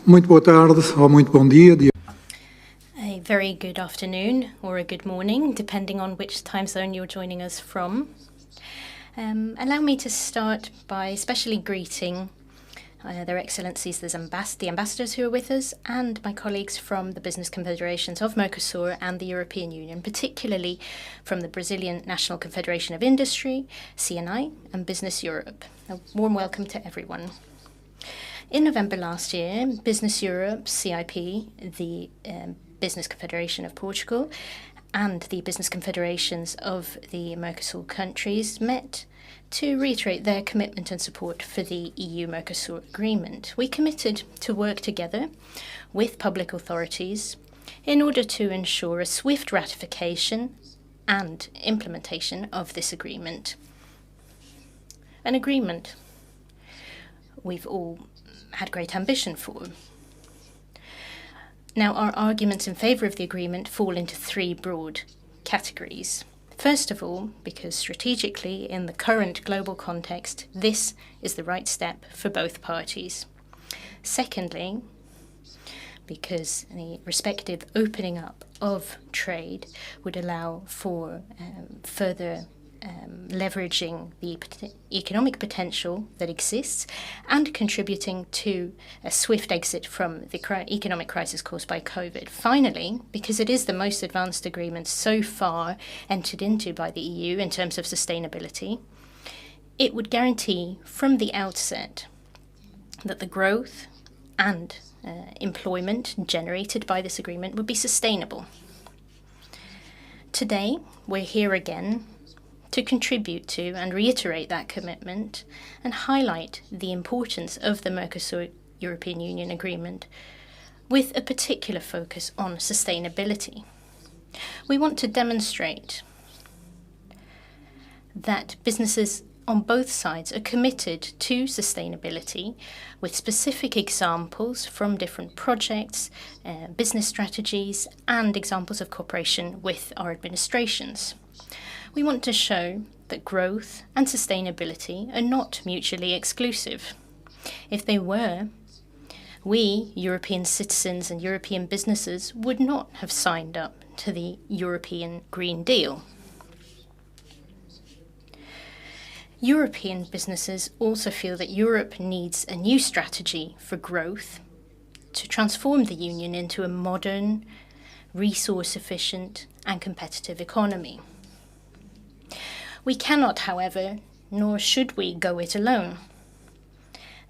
Muito boa tarde ou muito bom dia. A very good afternoon or a good morning, depending on which time zone you're joining us from. Allow me to start by especially greeting Their Excellencies, the ambassadors who are with us, and my colleagues from the business confederations of Mercosur and the European Union, particularly from the Brazilian National Confederation of Industry, CNI, and Business Europe. A warm welcome to everyone. In November last year, Business Europe, CIP, the Business Confederation of Portugal, and the business confederations of the Mercosul countries met to reiterate their commitment and support for the EU-Mercosur Agreement. We committed to work together with public authorities in order to ensure a swift ratification and implementation of this agreement. An agreement we've all had great ambition for. Now, our arguments in favour of the agreement fall into three broad categories. First of all, because strategically, in the current global context, this is the right step for both parties. Secondly, because the respective opening up of trade would allow for further leveraging the economic potential that exists and contributing to a swift exit from the economic crisis caused by COVID. Finally, because it is the most advanced agreement so far entered into by the EU in terms of sustainability, it would guarantee from the outset that the growth and employment generated by this agreement would be sustainable. Today, we're here again to contribute to and reiterate that commitment and highlight the importance of the Mercosur European Union Agreement with a particular focus on sustainability. We want to demonstrate that businesses on both sides are committed to sustainability with specific examples from different projects, business strategies, and examples of cooperation with our administrations. We want to show that growth and sustainability are not mutually exclusive. If they were, we, European citizens and European businesses, would not have signed up to the European Green Deal. European businesses also feel that Europe needs a new strategy for growth to transform the Union into a modern, resource-efficient and competitive economy. We cannot, however, nor should we go it alone.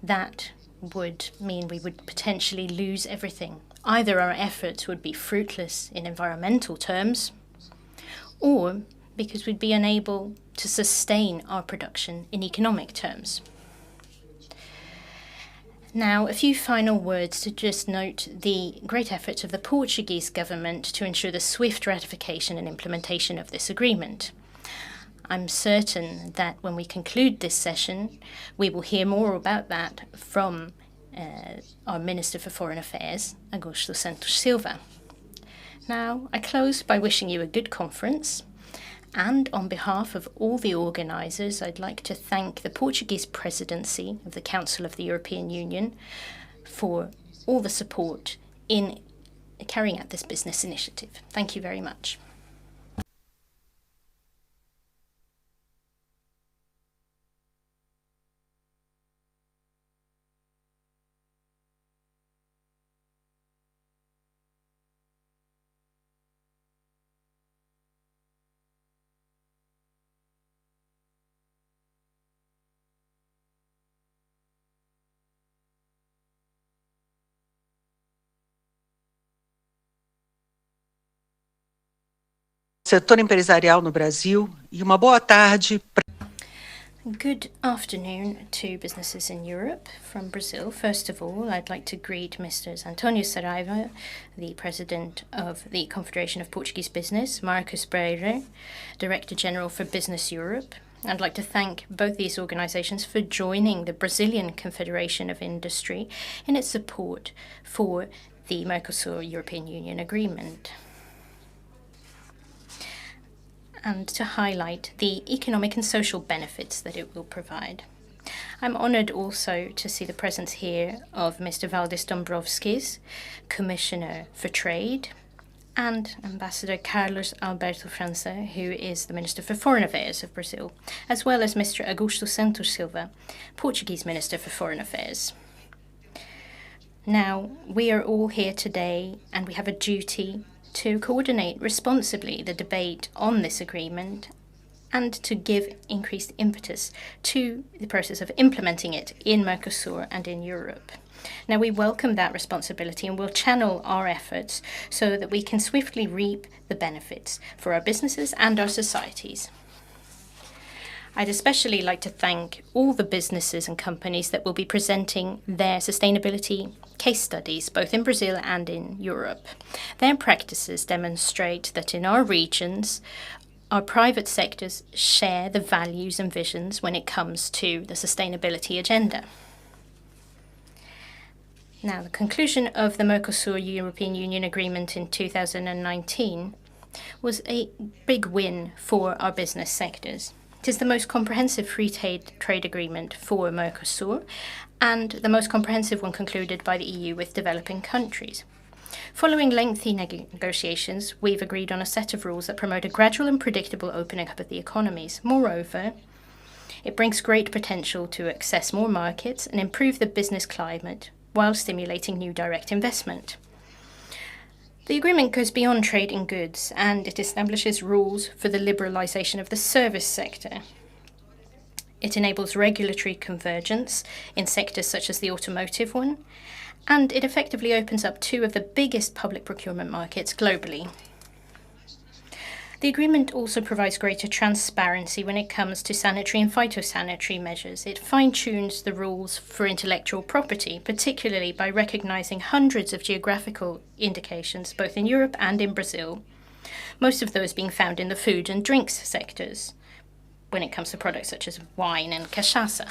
That would mean we would potentially lose everything. Either our efforts would be fruitless in environmental terms, or because we'd be unable to sustain our production in economic terms. Now, a few final words to just note the great efforts of the Portuguese government to ensure the swift ratification and implementation of this agreement. I'm certain that when we conclude this session, we will hear more about that from our Minister for Foreign Affairs, Augusto Santos Silva. Now, I close by wishing you a good conference, and on behalf of all the organisers, I'd like to thank the Portuguese Presidency of the Council of the European Union for all the support in carrying out this business initiative. Thank you very much. Setor empresarial no Brasil e uma boa tarde. Good afternoon to businesses in Europe from Brazil. First of all, I'd like to greet Mr. António Saraiva, the President of the Confederation of Portuguese Business, Marcos Breyer, Director General for Business Europe. I'd like to thank both these organizations for joining the Brazilian Confederation of Industry in its support for the Mercosur European Union Agreement, and to highlight the economic and social benefits that it will provide. I'm honoured also to see the presence here of Mr. Valdis Dombrovskis, Commissioner for Trade, and Ambassador Carlos Alberto França, who is the Minister for Foreign Affairs of Brazil, as well as Mr. Augusto Santos Silva, Portuguese Minister for Foreign Affairs. Now, we are all here today and we have a duty to coordinate responsibly the debate on this agreement and to give increased impetus to the process of implementing it in Mercosur and in Europe. Now, we welcome that responsibility and will channel our efforts so that we can swiftly reap the benefits for our businesses and our societies. I'd especially like to thank all the businesses and companies that will be presenting their sustainability case studies, both in Brazil and in Europe. Their practices demonstrate that in our regions, our private sectors share the values and visions when it comes to the sustainability agenda. Now, the conclusion of the Mercosur European Union Agreement in 2019 was a big win for our business sectors. It is the most comprehensive free trade agreement for Mercosur and the most comprehensive one concluded by the EU with developing countries. Following lengthy negotiations, we've agreed on a set of rules that promote a gradual and predictable opening up of the economies. Moreover, it brings great potential to access more markets and improve the business climate while stimulating new direct investment. The agreement goes beyond trade in goods and it establishes rules for the liberalisation of the service sector. It enables regulatory convergence in sectors such as the automotive one, and it effectively opens up two of the biggest public procurement markets globally. The agreement also provides greater transparency when it comes to sanitary and phytosanitary measures. It fine-tunes the rules for intellectual property, particularly by recognising hundreds of geographical indications, both in Europe and in Brazil, most of those being found in the food and drinks sectors, when it comes to products such as wine and cachaça.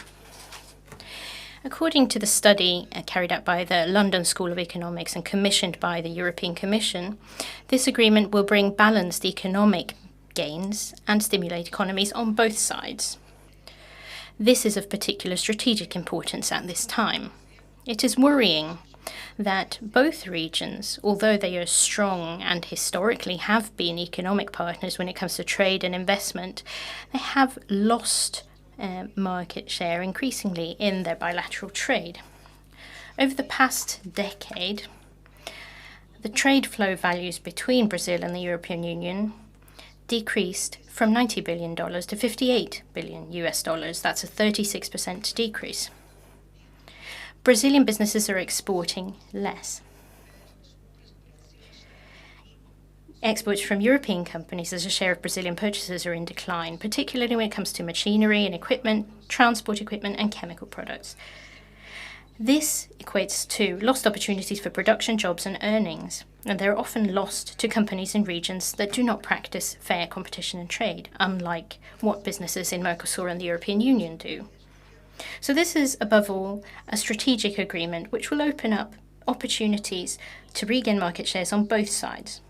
According to the study carried out by the London School of Economics and commissioned by the European Commission, this agreement will bring balanced economic gains and stimulate economies on both sides. This is of particular strategic importance at this time. It is worrying that both regions, although they are strong and historically have been economic partners when it comes to trade and investment, they have lost market share increasingly in their bilateral trade. Over the past decade, the trade flow values between Brazil and the European Union decreased from $90 billion to $58 billion US. That's a 36% decrease. Brazilian businesses are exporting less. Exports from European companies as a share of Brazilian purchases are in decline, particularly when it comes to machinery and equipment, transport equipment and chemical products. This equates to lost opportunities for production, jobs and earnings, and they're often lost to companies in regions that do not practice fair competition and trade, unlike what businesses in Mercosur and the European Union do. So this is, above all, a strategic agreement which will open up opportunities to regain market shares on both sides.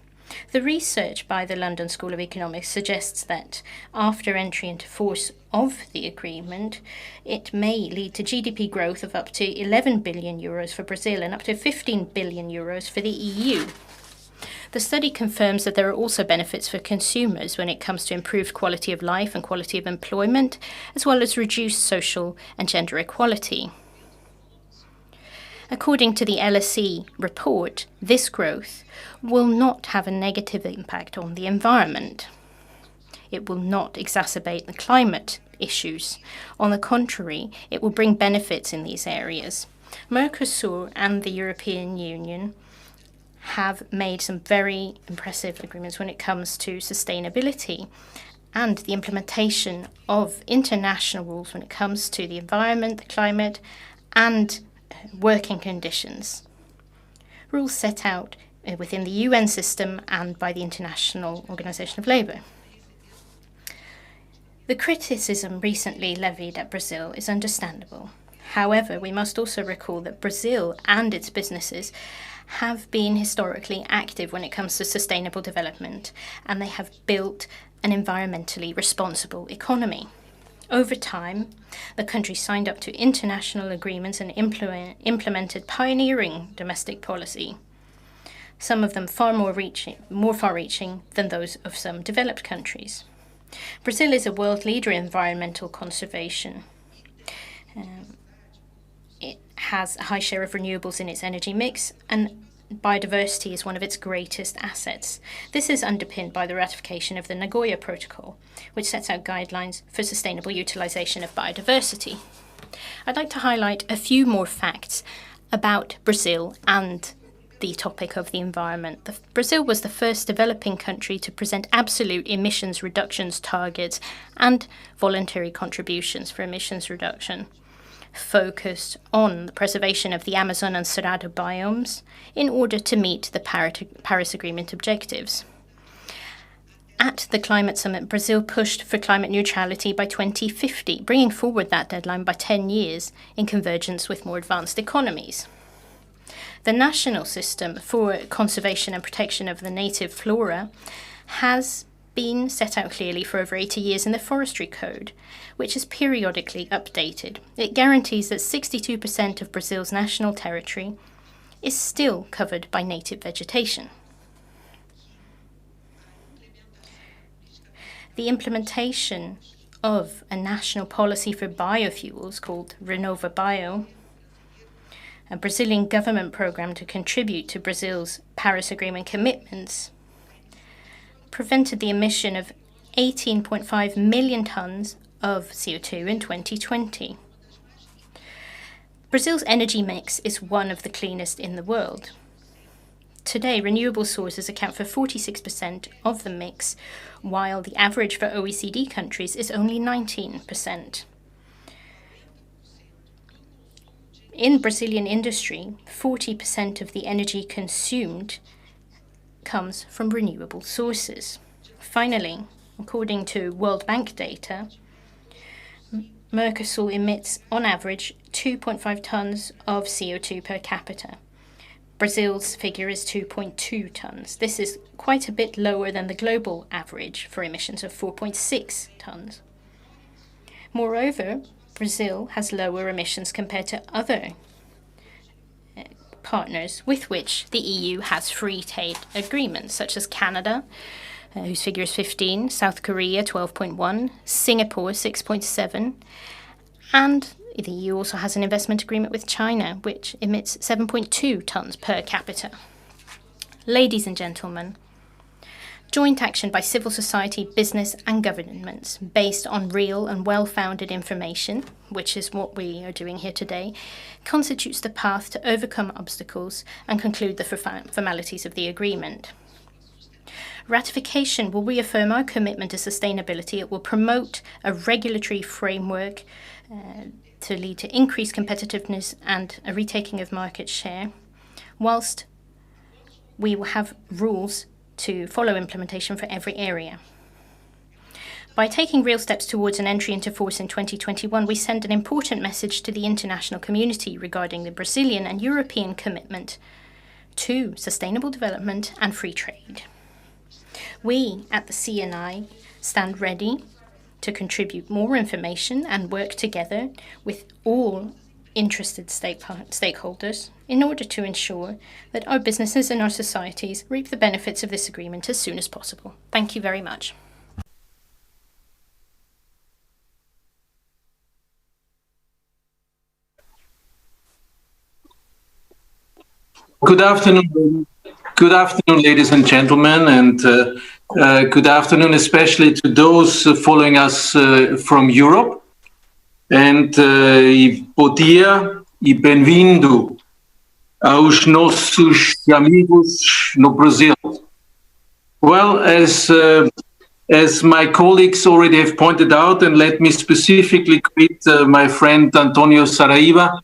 The research by the London School of Economics suggests that after entry into force of the agreement, it may lead to GDP growth of up to 11 billion euros for Brazil and up to 15 billion euros for the EU. The study confirms that there are also benefits for consumers when it comes to improved quality of life and quality of employment, as well as reduced social and gender equality. According to the LSE report, this growth will not have a negative impact on the environment. It will not exacerbate the climate issues. On the contrary, it will bring benefits in these areas. Mercosur and the European Union have made some very impressive agreements when it comes to sustainability and the implementation of international rules when it comes to the environment, the climate, and working conditions. Rules set out within the UN system and by the International Organization of Labour. The criticism recently levied at Brazil is understandable. However, we must also recall that Brazil and its businesses have been historically active when it comes to sustainable development, and they have built an environmentally responsible economy. Over time, the country signed up to international agreements and implemented pioneering domestic policy, some of them far more far-reaching than those of some developed countries. Brazil is a world leader in environmental conservation. It has a high share of renewables in its energy mix, and biodiversity is one of its greatest assets. This is underpinned by the ratification of the Nagoya Protocol, which sets out guidelines for sustainable utilization of biodiversity. I'd like to highlight a few more facts about Brazil and the topic of the environment. Brazil was the first developing country to present absolute emissions reductions targets and voluntary contributions for emissions reduction, focused on the preservation of the Amazon and Cerrado biomes in order to meet the Paris Agreement objectives. At the climate summit, Brazil pushed for climate neutrality by 2050, bringing forward that deadline by 10 years in convergence with more advanced economies. The national system for conservation and protection of the native flora has been set out clearly for over 80 years in the Forestry Code, which is periodically updated. It guarantees that 62% of Brazil's national territory is still covered by native vegetation. The implementation of a national policy for biofuels called RenovaBio, a Brazilian government program to contribute to Brazil's Paris Agreement commitments, prevented the emission of 18.5 million tons of CO2 in 2020. Brazil's energy mix is one of the cleanest in the world. Today, renewable sources account for 46% of the mix, while the average for OECD countries is only 19%. In Brazilian industry, 40% of the energy consumed comes from renewable sources. Finally, according to World Bank data, Mercosul emits on average 2.5 tons of CO2 per capita. Brazil's figure is 2.2 tons. This is quite a bit lower than the global average for emissions of 4.6 tons. Moreover, Brazil has lower emissions compared to other partners with which the EU has free trade agreements, such as Canada, whose figure is 15, South Korea 12.1, Singapore 6.7, and the EU also has an investment agreement with China, which emits 7.2 tons per capita. Ladies and gentlemen, joint action by civil society, business and governments based on real and well-founded information, which is what we are doing here today, constitutes the path to overcome obstacles and conclude the formalities of the agreement. Ratification will reaffirm our commitment to sustainability. It will promote a regulatory framework to lead to increased competitiveness and a retaking of market share, whilst we will have rules to follow implementation for every area. By taking real steps towards an entry into force in 2021, we send an important message to the international community regarding the Brazilian and European commitment to sustainable development and free trade. We at the CNI stand ready to contribute more information and work together with all interested stakeholders in order to ensure that our businesses and our societies reap the benefits of this agreement as soon as possible. Thank you very much. Good afternoon, ladies and gentlemen, and good afternoon especially to those following us from Europe. And bom dia e bem-vindo aos nossos amigos no Brazil. Well, as my colleagues already have pointed out, and let me specifically greet my friend Antonio Saraiva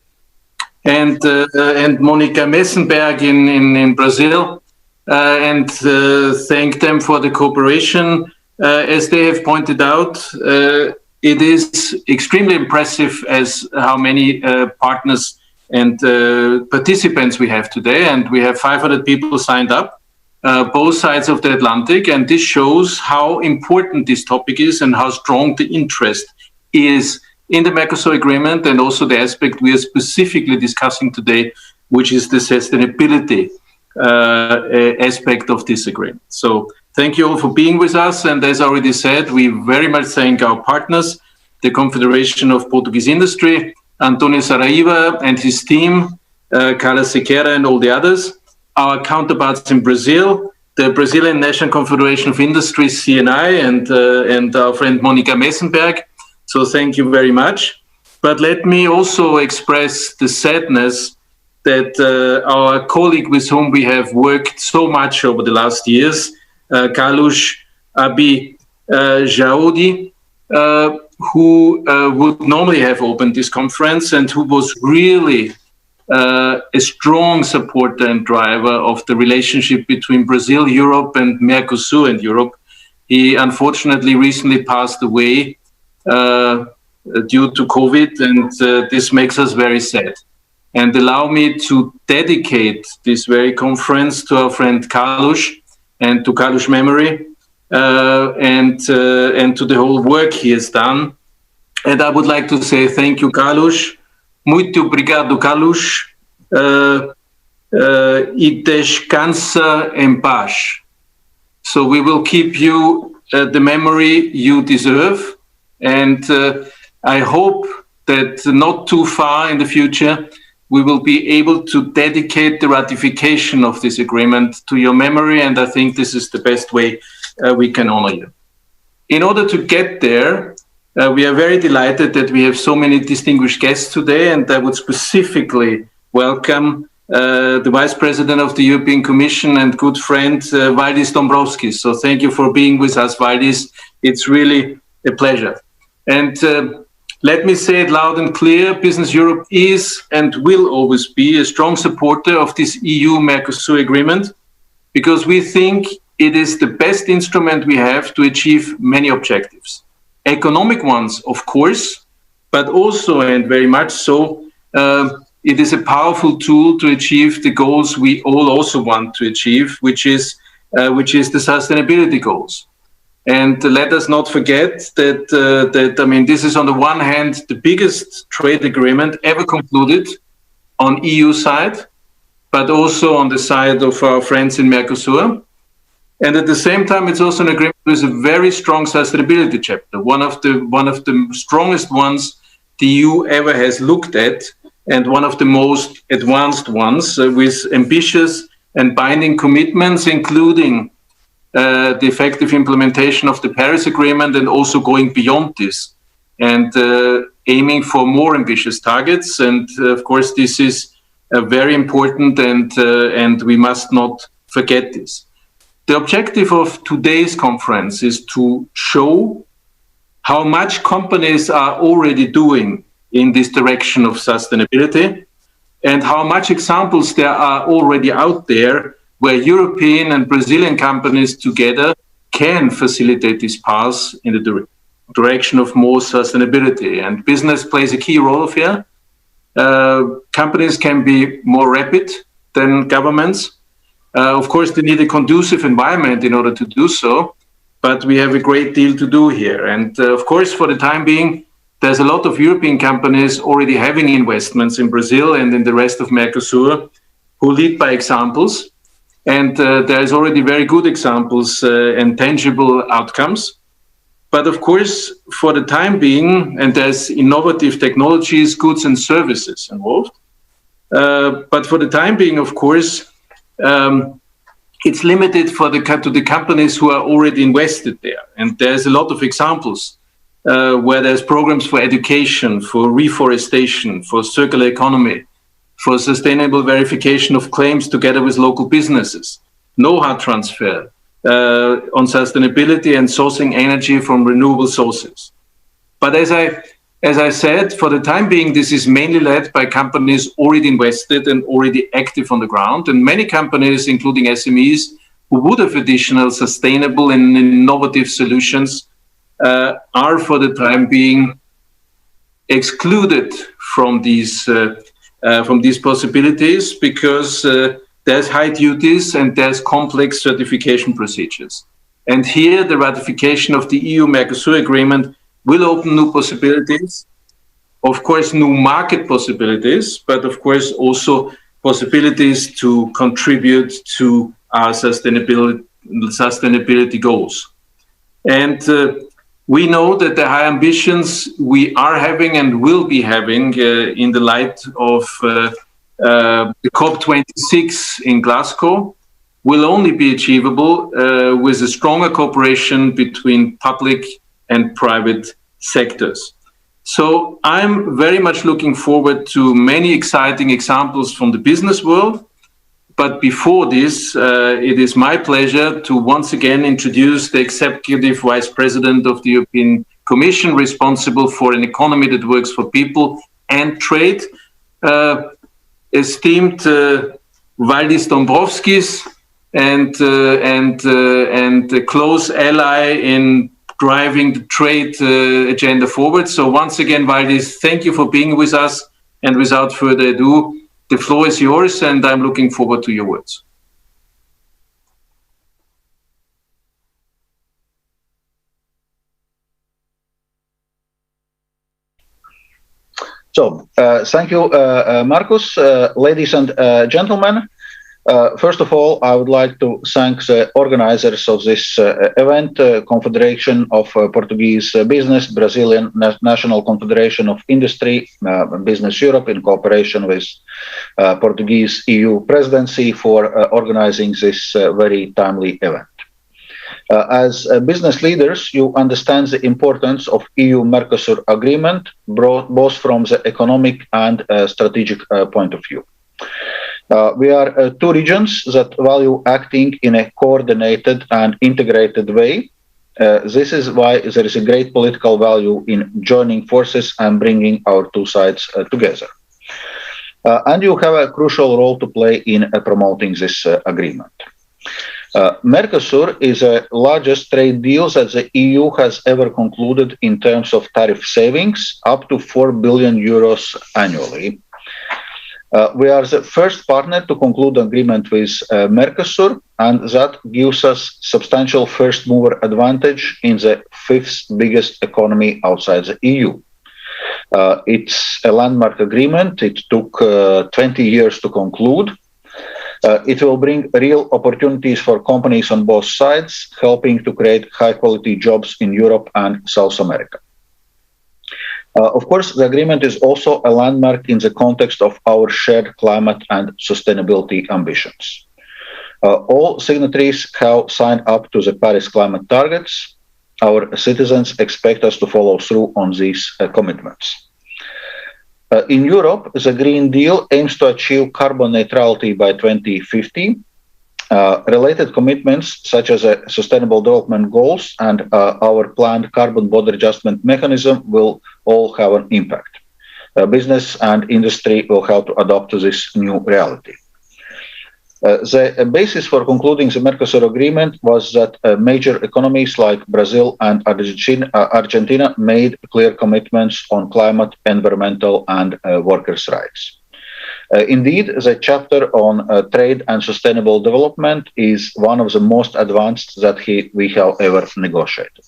and Monica Messenberg in Brazil, and thank them for the cooperation. As they have pointed out, it is extremely impressive as how many partners and participants we have today, and we have 500 people signed up, both sides of the Atlantic, and this shows how important this topic is and how strong the interest is in the Mercosur Agreement, and also the aspect we are specifically discussing today, which is the sustainability aspect of this agreement. So thank you all for being with us. And as I already said, we very much thank our partners, the Confederation of Portuguese Industry, Antonio Saraiva and his team, Carla Sequeira and all the others, our counterparts in Brazil, the Brazilian National Confederation of Industry, CNI, and our friend Monica Messenberg. So thank you very much. But let me also express the sadness that our colleague with whom we have worked so much over the last years, Kalush Abi Jaoudi, who would normally have opened this conference and who was really a strong supporter and driver of the relationship between Brazil, Europe, and Mercosur and Europe. He unfortunately recently passed away due to COVID, and this makes us very sad. And allow me to dedicate this very conference to our friend Kalush and to Kalush memory, and to the whole work he has done. And I would like to say thank you, Kalush. Muito obrigado, Kalush. E descansa em paz. So we will keep you the memory you deserve. And I hope that not too far in the future, we will be able to dedicate the ratification of this agreement to your memory. And I think this is the best way we can honor you. In order to get there, we are very delighted that we have so many distinguished guests today, and I would specifically welcome the Vice President of the European Commission and good friend, Valdis Dombrovskis. So thank you for being with us, Valdis. It's really a pleasure. And let me say it loud and clear, Business Europe is and will always be a strong supporter of this EU-Mercosur agreement, because we think it is the best instrument we have to achieve many objectives. Economic ones, of course, but also, and very much so, it is a powerful tool to achieve the goals we all also want to achieve, which is the sustainability goals. And let us not forget that I mean, this is on the one hand the biggest trade agreement ever concluded on EU side, but also on the side of our friends in Mercosur. And at the same time, it's also an agreement with a very strong sustainability chapter, one of the strongest ones the EU ever has looked at, and one of the most advanced ones, with ambitious and binding commitments, including the effective implementation of the Paris Agreement, and also going beyond this and aiming for more ambitious targets. And of course, this is very important, and we must not forget this. The objective of today's conference is to show how much companies are already doing in this direction of sustainability, and how much examples there are already out there where European and Brazilian companies together can facilitate this path in the direction of more sustainability. And business plays a key role here. Companies can be more rapid than governments. Of course, they need a conducive environment in order to do so, but we have a great deal to do here. And of course, for the time being, there's a lot of European companies already having investments in Brazil and in the rest of Mercosur who lead by examples. And there's already very good examples and tangible outcomes. But of course, for the time being, and there's innovative technologies, goods and services involved. But for the time being, of course, it's limited to the companies who are already invested there. And there's a lot of examples where there's programs for education, for reforestation, for circular economy, for sustainable verification of claims together with local businesses, know-how transfer on sustainability and sourcing energy from renewable sources. But as I said, for the time being, this is mainly led by companies already invested and already active on the ground. And many companies, including SMEs, who would have additional sustainable and innovative solutions, are for the time being excluded from these possibilities, because there's high duties and there's complex certification procedures. And here, the ratification of the EU-Mercosur Agreement will open new possibilities, of course, new market possibilities, but of course also possibilities to contribute to our sustainability goals. And we know that the high ambitions we are having and will be having in the light of the COP26 in Glasgow will only be achievable with a stronger cooperation between public and private sectors. So I'm very much looking forward to many exciting examples from the business world. But before this, it is my pleasure to once again introduce the Executive Vice President of the European Commission responsible for an economy that works for people and trade, esteemed Valdis Dombrovskis, and a close ally in driving the trade agenda forward. So once again, Valdis, thank you for being with us. And without further ado, the floor is yours, and I'm looking forward to your words. So, thank you, Markus. Ladies and gentlemen, first of all, I would like to thank the organizers of this event, Confederation of Portuguese Business, Brazilian National Confederation of Industry, BusinessEurope, in cooperation with Portuguese EU Presidency, for organizing this very timely event. As business leaders, you understand the importance of EU-Mercosur Agreement, both from the economic and strategic point of view. We are two regions that value acting in a coordinated and integrated way. This is why there is a great political value in joining forces and bringing our two sides together. And you have a crucial role to play in promoting this agreement. Mercosur is the largest trade deal that the EU has ever concluded in terms of tariff savings, up to 4 billion euros annually. We are the first partner to conclude an agreement with Mercosur, and that gives us substantial first mover advantage in the fifth biggest economy outside the EU. It's a landmark agreement. It took 20 years to conclude. It will bring real opportunities for companies on both sides, helping to create high-quality jobs in Europe and South America. Of course, the agreement is also a landmark in the context of our shared climate and sustainability ambitions. All signatories have signed up to the Paris climate targets. Our citizens expect us to follow through on these commitments. In Europe, the Green Deal aims to achieve carbon neutrality by 2050. Related commitments, such as Sustainable Development Goals and our planned carbon border adjustment mechanism, will all have an impact. Business and industry will have to adapt to this new reality. The basis for concluding the Mercosur agreement was that major economies like Brazil and Argentina made clear commitments on climate, environmental, and workers' rights. Indeed, the chapter on trade and sustainable development is one of the most advanced that we have ever negotiated.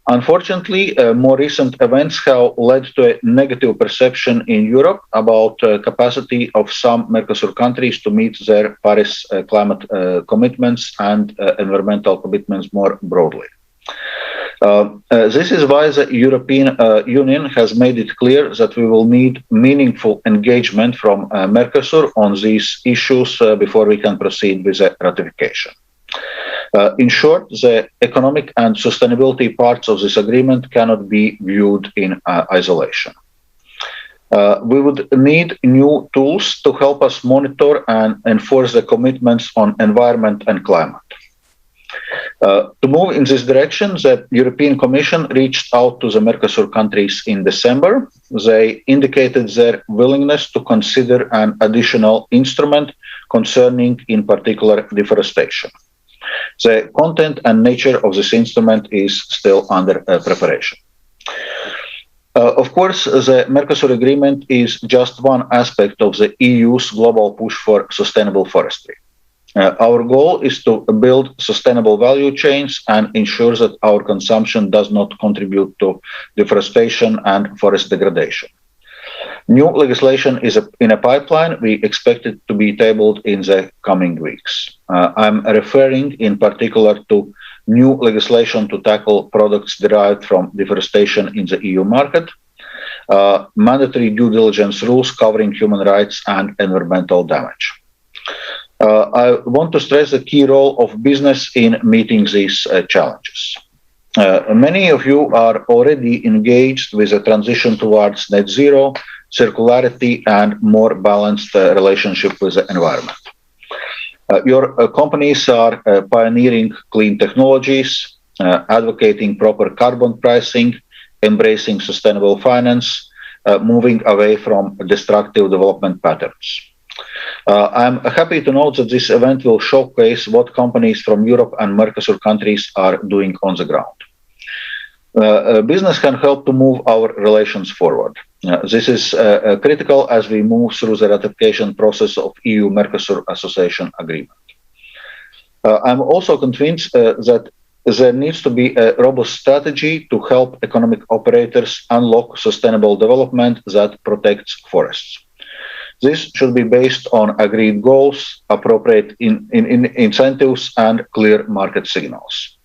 Unfortunately, more recent events have led to a negative perception in Europe about capacity of some Mercosur countries to meet their Paris climate commitments and environmental commitments more broadly. This is why the European Union has made it clear that we will need meaningful engagement from Mercosur on these issues before we can proceed with the ratification. In short, the economic and sustainability parts of this agreement cannot be viewed in isolation. We would need new tools to help us monitor and enforce the commitments on environment and climate. To move in this direction, the European Commission reached out to the Mercosur countries in December. They indicated their willingness to consider an additional instrument concerning, in particular, deforestation. The content and nature of this instrument is still under preparation. Of course, the Mercosur agreement is just one aspect of the EU's global push for sustainable forestry. Our goal is to build sustainable value chains and ensure that our consumption does not contribute to deforestation and forest degradation. New legislation is in a pipeline. We expect it to be tabled in the coming weeks. I'm referring in particular to new legislation to tackle products derived from deforestation in the EU market, mandatory due diligence rules covering human rights and environmental damage. I want to stress the key role of business in meeting these challenges. Many of you are already engaged with a transition towards net zero, circularity, and more balanced relationship with the environment. Your companies are pioneering clean technologies, advocating proper carbon pricing, embracing sustainable finance, moving away from destructive development patterns. I'm happy to note that this event will showcase what companies from Europe and Mercosur countries are doing on the ground. Business can help to move our relations forward. This is critical as we move through the ratification process of EU-Mercosur Association Agreement. I'm also convinced that there needs to be a robust strategy to help economic operators unlock sustainable development that protects forests. This should be based on agreed goals, appropriate incentives, and clear market signals.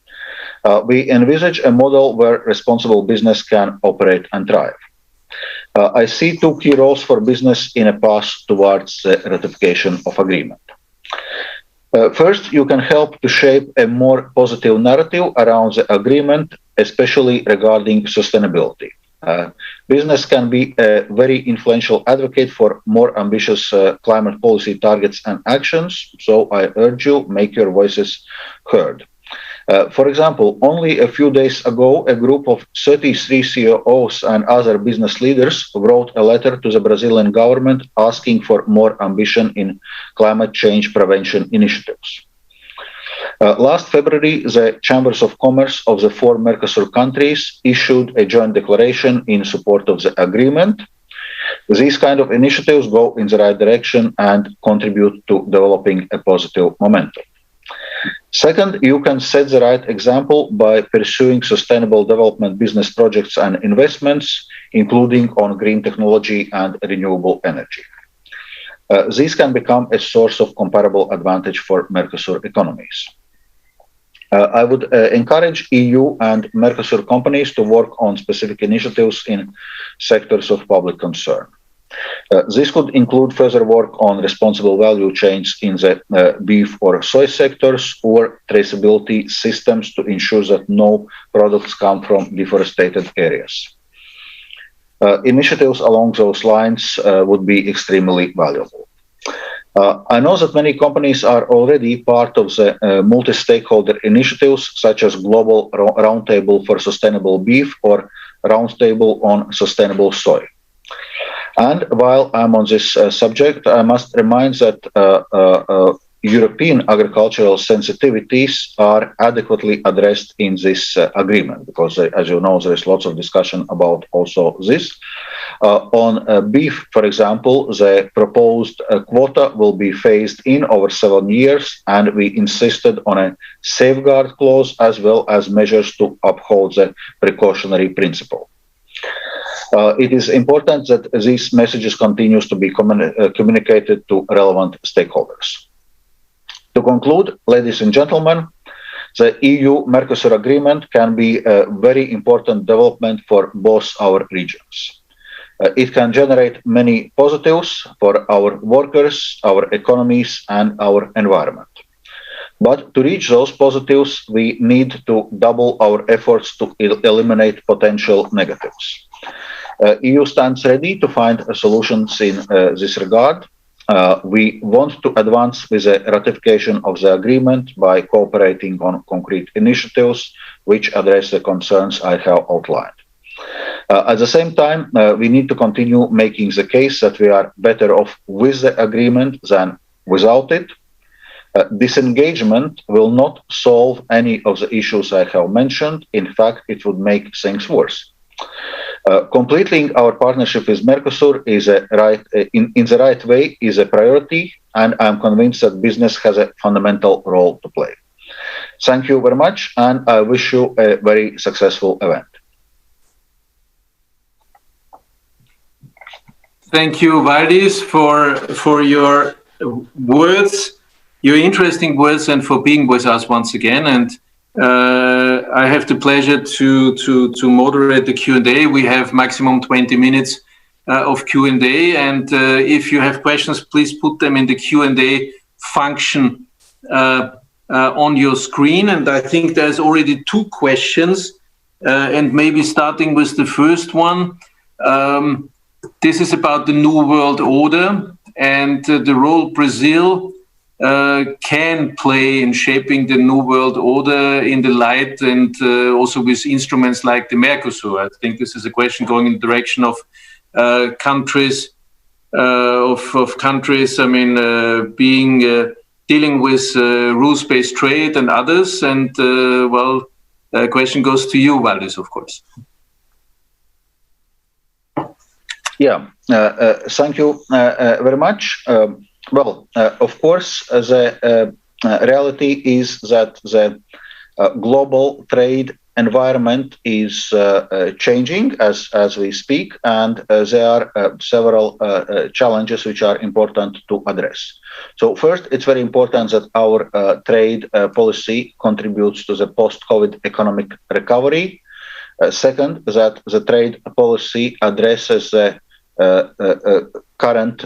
We envisage a model where responsible business can operate and thrive. I see two key roles for business in a path towards the ratification of agreement. First, you can help to shape a more positive narrative around the agreement, especially regarding sustainability. Business can be a very influential advocate for more ambitious climate policy targets and actions, so I urge you, make your voices heard. For example, only a few days ago, a group of 33 CEOs and other business leaders wrote a letter to the Brazilian government asking for more ambition in climate change prevention initiatives. Last February, the Chambers of Commerce of the 4 Mercosur countries issued a joint declaration in support of the agreement. These kind of initiatives go in the right direction and contribute to developing a positive momentum. Second, you can set the right example by pursuing sustainable development business projects and investments, including on green technology and renewable energy. These can become a source of comparable advantage for Mercosur economies. I would encourage EU and Mercosur companies to work on specific initiatives in sectors of public concern. This could include further work on responsible value chains in the beef or soy sectors, or traceability systems to ensure that no products come from deforested areas. Initiatives along those lines would be extremely valuable. I know that many companies are already part of the multi-stakeholder initiatives, such as Global Roundtable for Sustainable Beef or Roundtable on Sustainable Soy. And while I'm on this subject, I must remind that European agricultural sensitivities are adequately addressed in this agreement, because, as you know, there is lots of discussion about also this. On beef, for example, the proposed quota will be phased in over 7 years, and we insisted on a safeguard clause as well as measures to uphold the precautionary principle. It is important that these messages continues to be communicated to relevant stakeholders. To conclude, ladies and gentlemen, the EU-Mercosur Agreement can be a very important development for both our regions. It can generate many positives for our workers, our economies, and our environment. But to reach those positives, we need to double our efforts to eliminate potential negatives. EU stands ready to find solutions in this regard. We want to advance with the ratification of the agreement by cooperating on concrete initiatives which address the concerns I have outlined. At the same time, we need to continue making the case that we are better off with the agreement than without it. Disengagement will not solve any of the issues I have mentioned. In fact, it would make things worse. Completing our partnership with Mercosur is in the right way is a priority, and I'm convinced that business has a fundamental role to play. Thank you very much, and I wish you a very successful event. Thank you, Valdis, for your words, your interesting words, and for being with us once again. And I have the pleasure to moderate the Q&A. We have maximum 20 minutes of Q&A, and if you have questions, please put them in the Q&A function on your screen. And I think there's already two questions, and maybe starting with the first one. This is about the New World Order and the role Brazil can play in shaping the New World Order in the light and also with instruments like the Mercosul. I think this is a question going in the direction of countries, I mean, dealing with rules-based trade and others. And well, the question goes to you, Valdis, of course. Yeah, thank you very much. Well, of course, the reality is that the global trade environment is changing as we speak, and there are several challenges which are important to address. So first, it's very important that our trade policy contributes to the post-COVID economic recovery. Second, that the trade policy addresses the current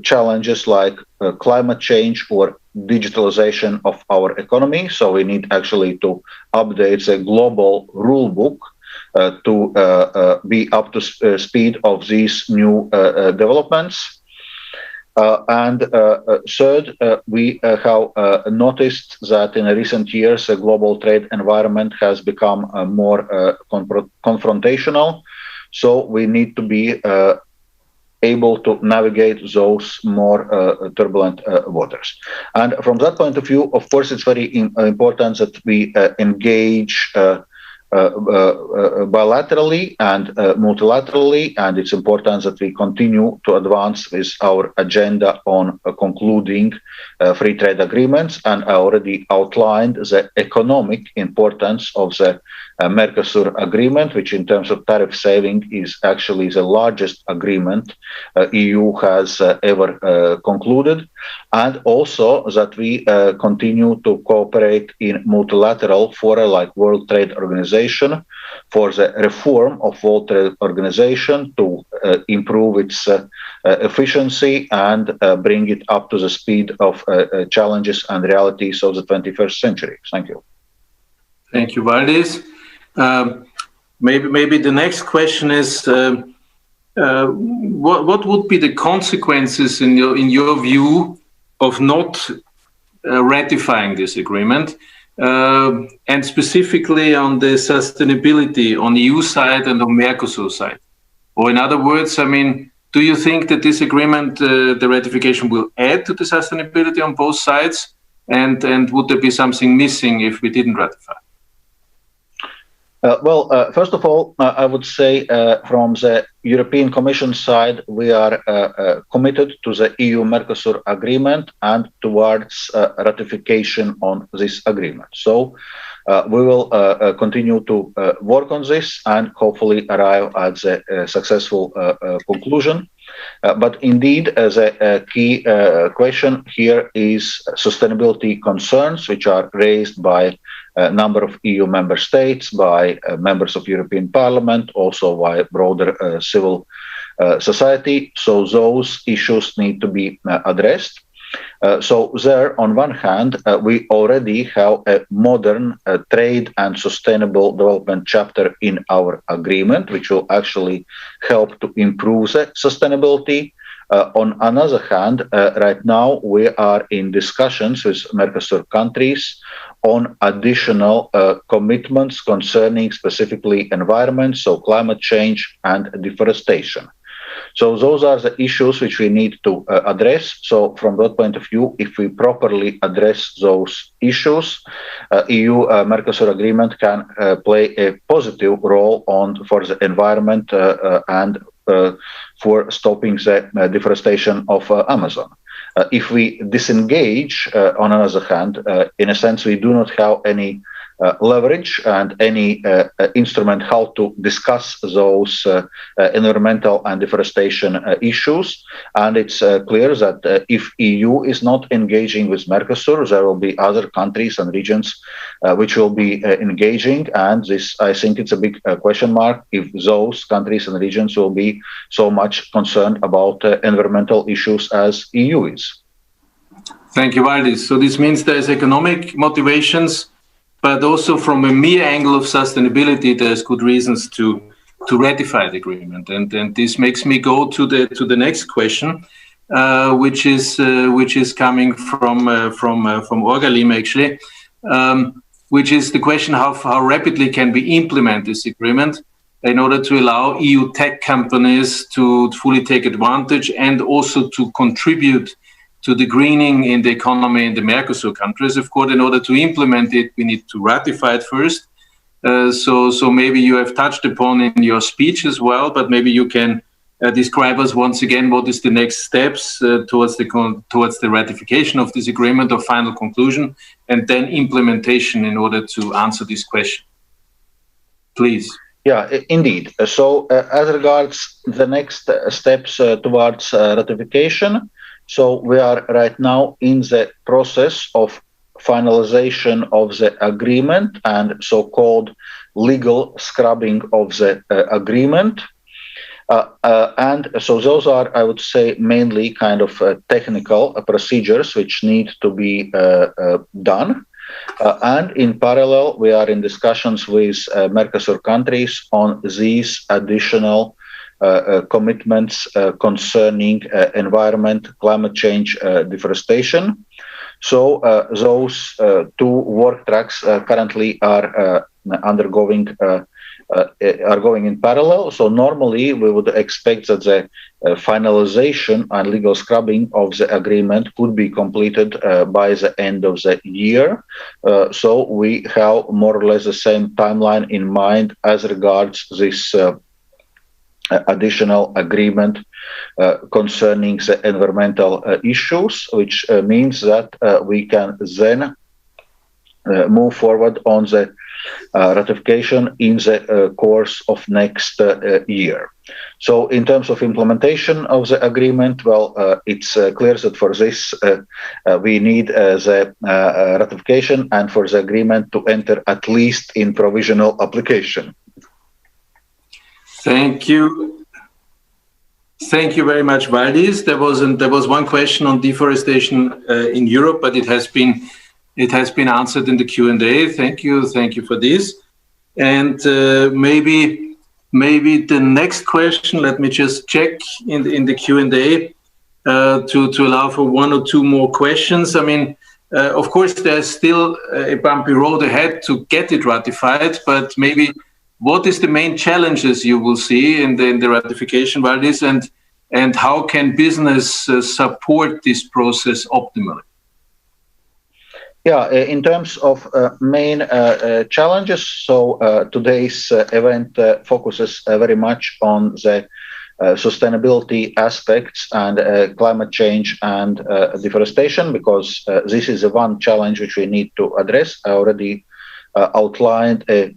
challenges like climate change or digitalization of our economy. So we need actually to update the global rule book to be up to speed of these new developments. And third, we have noticed that in recent years, the global trade environment has become more confrontational. So we need to be able to navigate those more turbulent waters. And from that point of view, of course, it's very important that we engage bilaterally and multilaterally, and it's important that we continue to advance with our agenda on concluding free trade agreements. And I already outlined the economic importance of the Mercosur agreement, which in terms of tariff saving is actually the largest agreement EU has ever concluded, and also that we continue to cooperate in multilateral fora like World Trade Organization for the reform of World Trade Organization to improve its efficiency and bring it up to the speed of challenges and realities of the 21st century. Thank you. Thank you, Valdis. Maybe the next question is, what would be the consequences in your view of not ratifying this agreement, and specifically on the sustainability on the EU side and on Mercosul side? Or in other words, I mean, do you think that this agreement, the ratification, will add to the sustainability on both sides, and would there be something missing if we didn't ratify? Well, first of all, I would say from the European Commission side, we are committed to the EU-Mercosur Agreement and towards ratification on this agreement. So we will continue to work on this and hopefully arrive at a successful conclusion. But indeed, the key question here is sustainability concerns, which are raised by a number of EU member states, by members of European Parliament, also by broader civil society. So those issues need to be addressed. So there, on one hand, we already have a modern trade and sustainable development chapter in our agreement, which will actually help to improve the sustainability. On another hand, right now we are in discussions with Mercosur countries on additional commitments concerning specifically environment, so climate change and deforestation. So those are the issues which we need to address. So from that point of view, if we properly address those issues, EU-Mercosur agreement can play a positive role for the environment and for stopping the deforestation of Amazon. If we disengage, on the other hand, in a sense, we do not have any leverage and any instrument how to discuss those environmental and deforestation issues. And it's clear that if EU is not engaging with Mercosur, there will be other countries and regions which will be engaging. And this, I think it's a big question mark if those countries and regions will be so much concerned about environmental issues as EU is. Thank you, Valdis. So this means there's economic motivations, but also from a mere angle of sustainability, there's good reasons to ratify the agreement. And this makes me go to the next question, which is coming from Orgalim actually, which is the question how rapidly can we implement this agreement in order to allow EU tech companies to fully take advantage and also to contribute to the greening in the economy in the Mercosur countries. Of course, in order to implement it, we need to ratify it first. So maybe you have touched upon in your speech as well, but maybe you can describe us once again what is the next steps towards the ratification of this agreement or final conclusion, and then implementation in order to answer this question. Please. Yeah, indeed. So as regards the next steps towards ratification, so we are right now in the process of finalization of the agreement and so-called legal scrubbing of the agreement. And so those are, I would say, mainly kind of technical procedures which need to be done. And in parallel, we are in discussions with Mercosur countries on these additional commitments concerning environment, climate change, deforestation. So those two work tracks currently are going in parallel. So normally we would expect that the finalization and legal scrubbing of the agreement could be completed by the end of the year. So we have more or less the same timeline in mind as regards this additional agreement concerning the environmental issues, which means that we can then move forward on the ratification in the course of next year. So in terms of implementation of the agreement, well, it's clear that for this we need the ratification and for the agreement to enter at least in provisional application. Thank you. Thank you very much, Valdis. There was one question on deforestation in Europe, but it has been answered in the Q&A. Thank you for this. And maybe the next question. Let me just check in the Q&A to allow for one or two more questions. I mean, of course, there's still a bumpy road ahead to get it ratified, but maybe. What is the main challenges you will see in the ratification, Valdis, and how can business support this process optimally? Yeah, in terms of main challenges, so today's event focuses very much on the sustainability aspects and climate change and deforestation, because this is the one challenge which we need to address. I already outlined a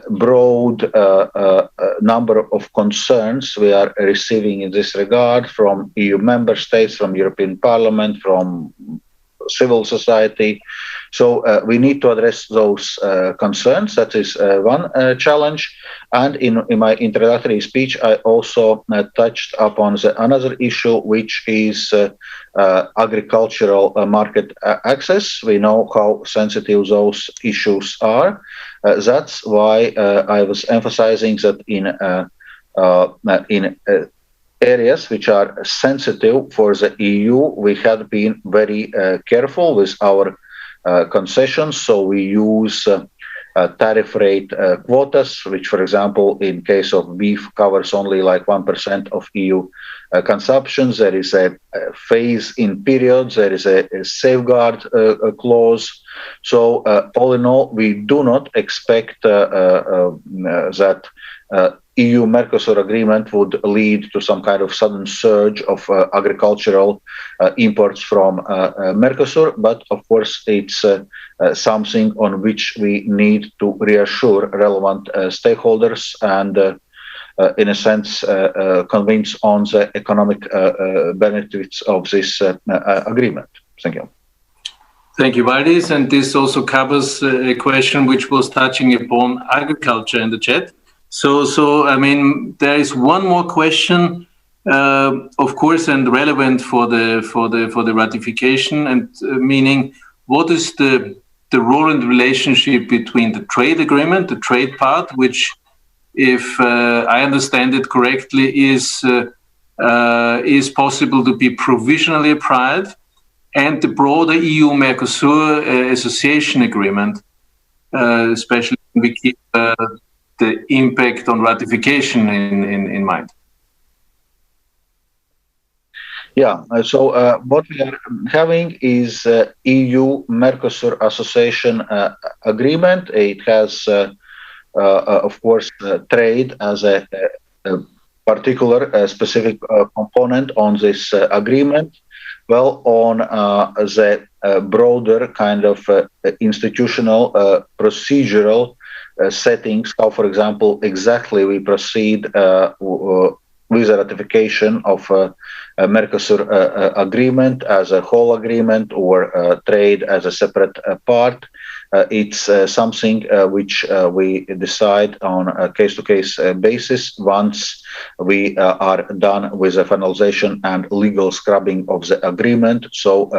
broad number of concerns we are receiving in this regard from EU member states, from European Parliament, from civil society. So we need to address those concerns. That is one challenge. And in my introductory speech, I also touched upon another issue, which is agricultural market access. We know how sensitive those issues are. That's why I was emphasizing that in areas which are sensitive for the EU, we have been very careful with our concessions. So we use tariff rate quotas, which, for example, in case of beef, covers only like 1% of EU consumption. There is a phase-in period. There is a safeguard clause. So all in all, we do not expect that EU-Mercosur Agreement would lead to some kind of sudden surge of agricultural imports from Mercosur, but of course it's something on which we need to reassure relevant stakeholders and in a sense convince on the economic benefits of this agreement. Thank you. Thank you, Valdis. And this also covers a question which was touching upon agriculture in the chat. So I mean, there is one more question, of course, and relevant for the ratification, and meaning what is the role and relationship between the trade agreement, the trade part, which, if I understand it correctly, is possible to be provisionally applied, and the broader EU-Mercosur association agreement, especially when we keep the impact on ratification in mind. Yeah, so what we are having is EU-Mercosur Association Agreement. It has, of course, trade as a particular specific component on this agreement. Well, on the broader kind of institutional, procedural settings, how, for example, exactly we proceed with the ratification of Mercosur agreement as a whole agreement or trade as a separate part. It's something which we decide on a case-to-case basis once we are done with the finalization and legal scrubbing of the agreement. So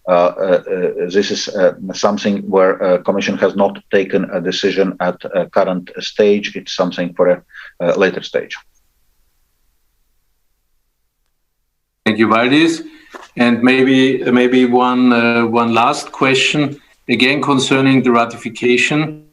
this is something where Commission has not taken a decision at a current stage. It's something for a later stage. Thank you, Valdis. And maybe one last question, again concerning the ratification.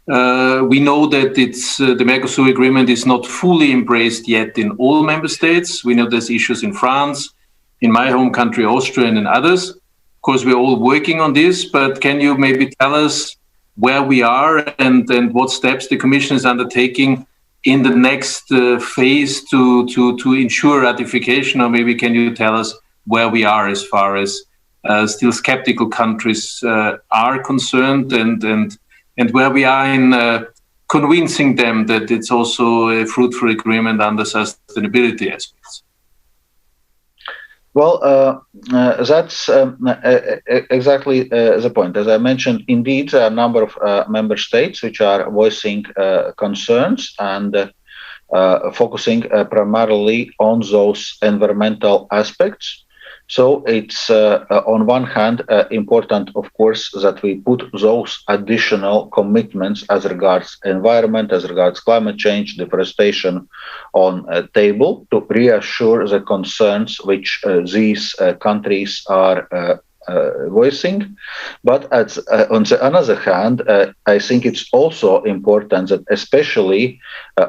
We know that the Mercosur agreement is not fully embraced yet in all member states. We know there's issues in France, in my home country, Austria, and in others. Of course, we're all working on this, but can you maybe tell us where we are and what steps the Commission is undertaking in the next phase to ensure ratification? Or maybe can you tell us where we are as far as still skeptical countries are concerned, and where we are in convincing them that it's also a fruitful agreement under sustainability aspects? Well, that's exactly the point. As I mentioned, indeed, there are a number of member states which are voicing concerns and focusing primarily on those environmental aspects. So it's on one hand important, of course, that we put those additional commitments as regards environment, as regards climate change, deforestation on a table to reassure the concerns which these countries are voicing. But on the other hand, I think it's also important that especially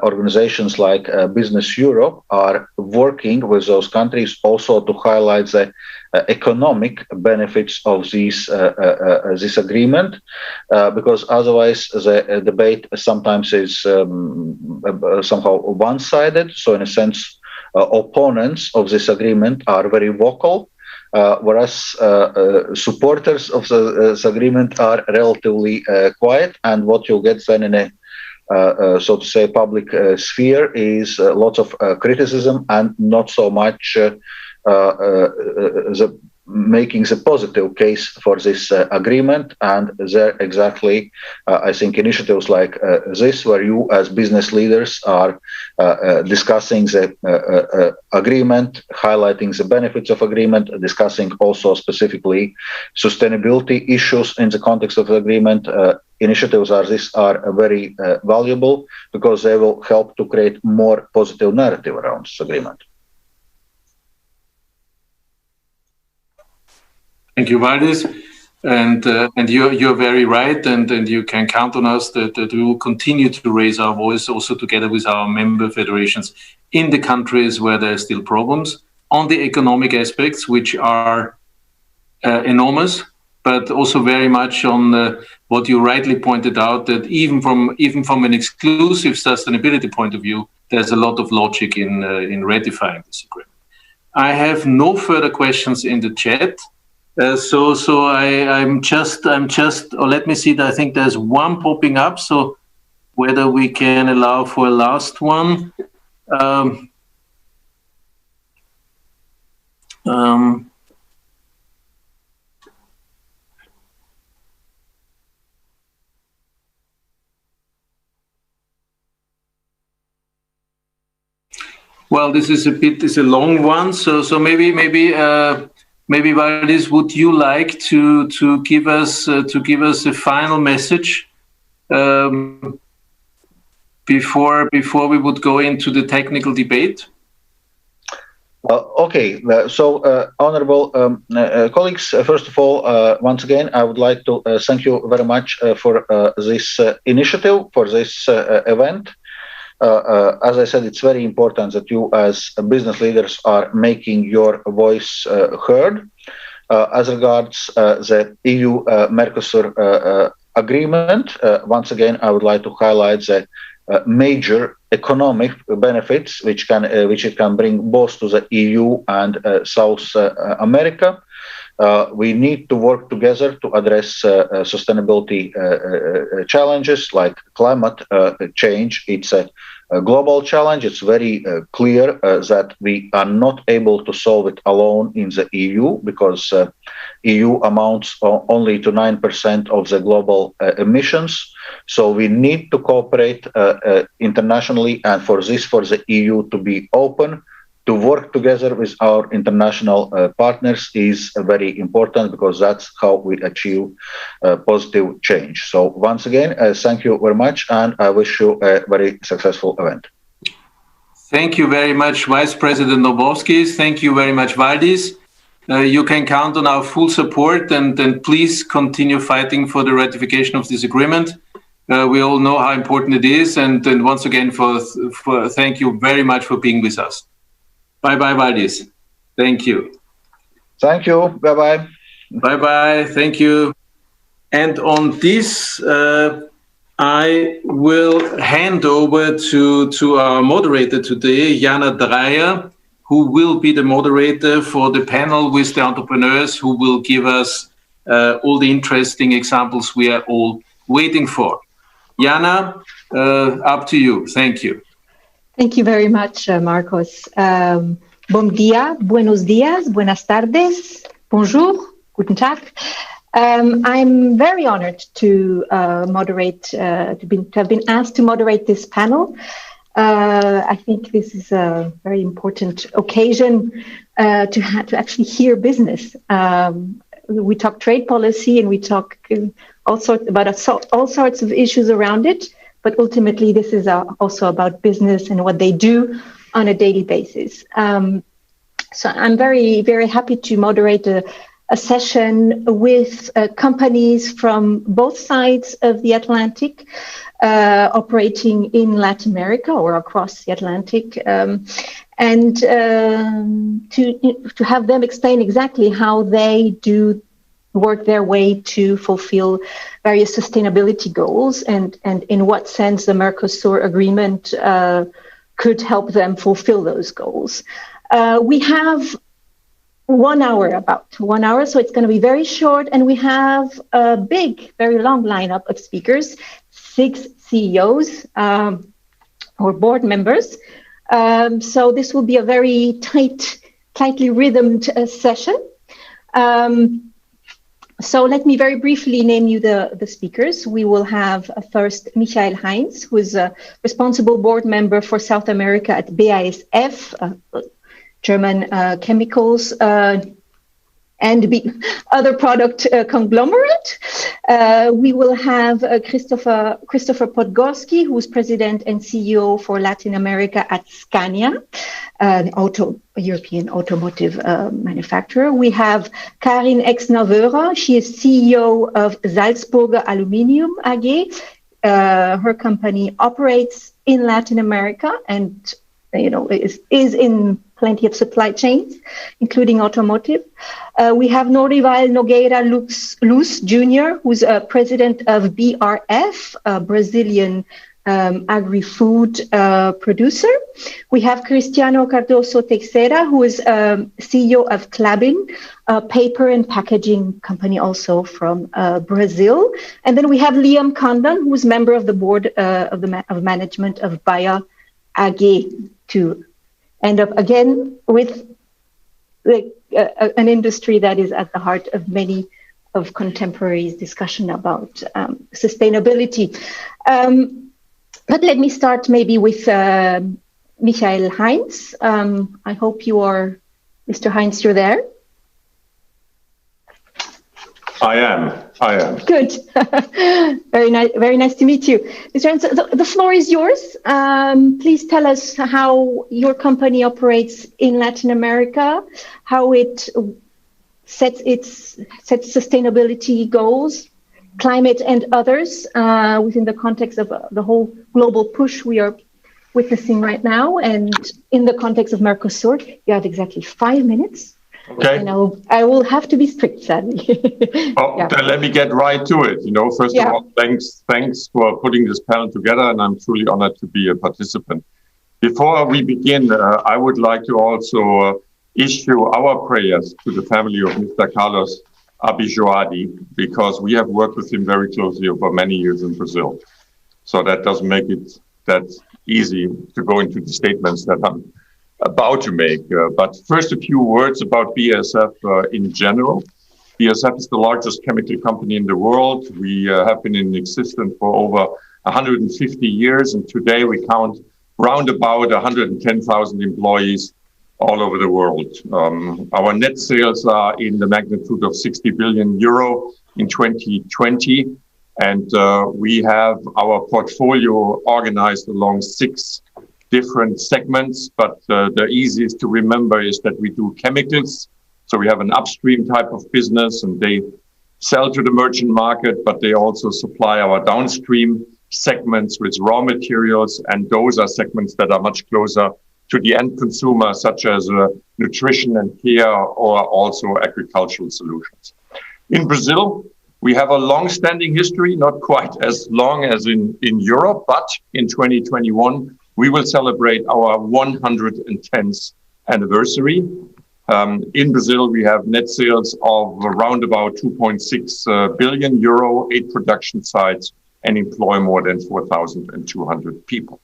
organizations like Business Europe are working with those countries also to highlight the economic benefits of this agreement, because otherwise the debate sometimes is somehow one-sided. So in a sense, opponents of this agreement are very vocal, whereas supporters of this agreement are relatively quiet, and what you'll get then in a so to say public sphere is lots of criticism and not so much making the positive case for this agreement. And there exactly, I think initiatives like this, where you as business leaders are discussing the agreement, highlighting the benefits of agreement, discussing also specifically sustainability issues in the context of the agreement. Initiatives are very valuable because they will help to create more positive narrative around this agreement. Thank you, Valdis. And you're very right, and you can count on us that we will continue to raise our voice also together with our member federations in the countries where there are still problems on the economic aspects, which are enormous. but also very much on what you rightly pointed out, that even from an exclusive sustainability point of view, there's a lot of logic in ratifying this agreement. I have no further questions in the chat. I'm just, or let me see, I think there's one popping up. So whether we can allow for a last one. Well, this is a long one. So maybe Valdis, would you like to give us a final message before we would go into the technical debate? Okay, honorable colleagues, first of all, once again, I would like to thank you very much for this initiative, for this event. As I said, it's very important that you as business leaders are making your voice heard. As regards the EU-Mercosur Agreement, once again, I would like to highlight the major economic benefits which it can bring both to the EU and South America. We need to work together to address sustainability challenges like climate change. It's a global challenge. It's very clear that we are not able to solve it alone in the EU, because EU amounts only to 9% of the global emissions. So we need to cooperate internationally, and for the EU to be open, to work together with our international partners is very important, because that's how we achieve positive change. So once again, thank you very much, and I wish you a very successful event. Thank you very much, Vice President Dombrovskis. Thank you very much, Valdis. You can count on our full support, and please continue fighting for the ratification of this agreement. We all know how important it is, and once again, thank you very much for being with us. Bye-bye, Valdis. Thank you. Thank you. Bye-bye. Bye-bye. Thank you. And on this, I will hand over to our moderator today, Jana Dreyer, who will be the moderator for the panel with the entrepreneurs who will give us all the interesting examples we are all waiting for. Jana, up to you. Thank you. Thank you very much, Marcos. Bom dia, buenos dias, buenas tardes, bonjour, guten Tag. I'm very honored to moderate, to have been asked to moderate this panel. I think this is a very important occasion to actually hear business. We talk trade policy, and we talk all sorts of issues around it. But ultimately, this is also about business and what they do on a daily basis. So I'm very, very happy to moderate a session with companies from both sides of the Atlantic, operating in Latin America or across the Atlantic, and to have them explain exactly how they do work their way to fulfill various sustainability goals, and in what sense the Mercosur Agreement could help them fulfill those goals. We have 1 hour, about 1 hour, so it's going to be very short, and we have a big, very long lineup of speakers, 6 CEOs or board members. So this will be a very tightly rhythmed session. So let me very briefly name you the speakers. We will have first Michael Heinz, who is a responsible board member for South America at BASF, German chemicals and other product conglomerate. We will have Christopher Podgorski, who is president and CEO for Latin America at Scania, an European automotive manufacturer. We have Karin Exner-Wöhrer. She is CEO of Salzburger Aluminium AG. Her company operates in Latin America and is in plenty of supply chains, including automotive. We have Norival Nogueira Luz Jr., who's president of BRF, a Brazilian agri-food producer. We have Cristiano Cardoso Teixeira, who is CEO of Klabin, a paper and packaging company also from Brazil. And then we have Liam Condon, who is member of the board of management of Bayer AG, to end up again with an industry that is at the heart of many of contemporaries' discussion about sustainability. But let me start maybe with Michael Heinz. I hope you are, Mr. Heinz, you're there. I am. Good. Very nice to meet you. Mr. Heinz, the floor is yours. Please tell us how your company operates in Latin America, how it sets sustainability goals, climate and others within the context of the whole global push we are witnessing right now, and in the context of Mercosur. You have exactly 5 minutes. Okay. And I will have to be strict, sadly. Then let me get right to it. First of all, thanks for putting this panel together, and I'm truly honored to be a participant. Before we begin, I would like to also issue our prayers to the family of Mr. Carlos Abijoadi, because we have worked with him very closely over many years in Brazil. So that doesn't make it that easy to go into the statements that I'm about to make. But first, a few words about BASF in general. BASF is the largest chemical company in the world. We have been in existence for over 150 years, and today we count round about 110,000 employees all over the world. Our net sales are in the magnitude of 60 billion euro in 2020. And we have our portfolio organized along 6 different segments. But the easiest to remember is that we do chemicals. So we have an upstream type of business, and they sell to the merchant market, but they also supply our downstream segments with raw materials. And those are segments that are much closer to the end consumer, such as nutrition and care, or also agricultural solutions. In Brazil, we have a long-standing history, not quite as long as in Europe, but in 2021, we will celebrate our 110th anniversary. In Brazil, we have net sales of around about 2.6 billion euro, 8 production sites, and employ more than 4,200 people.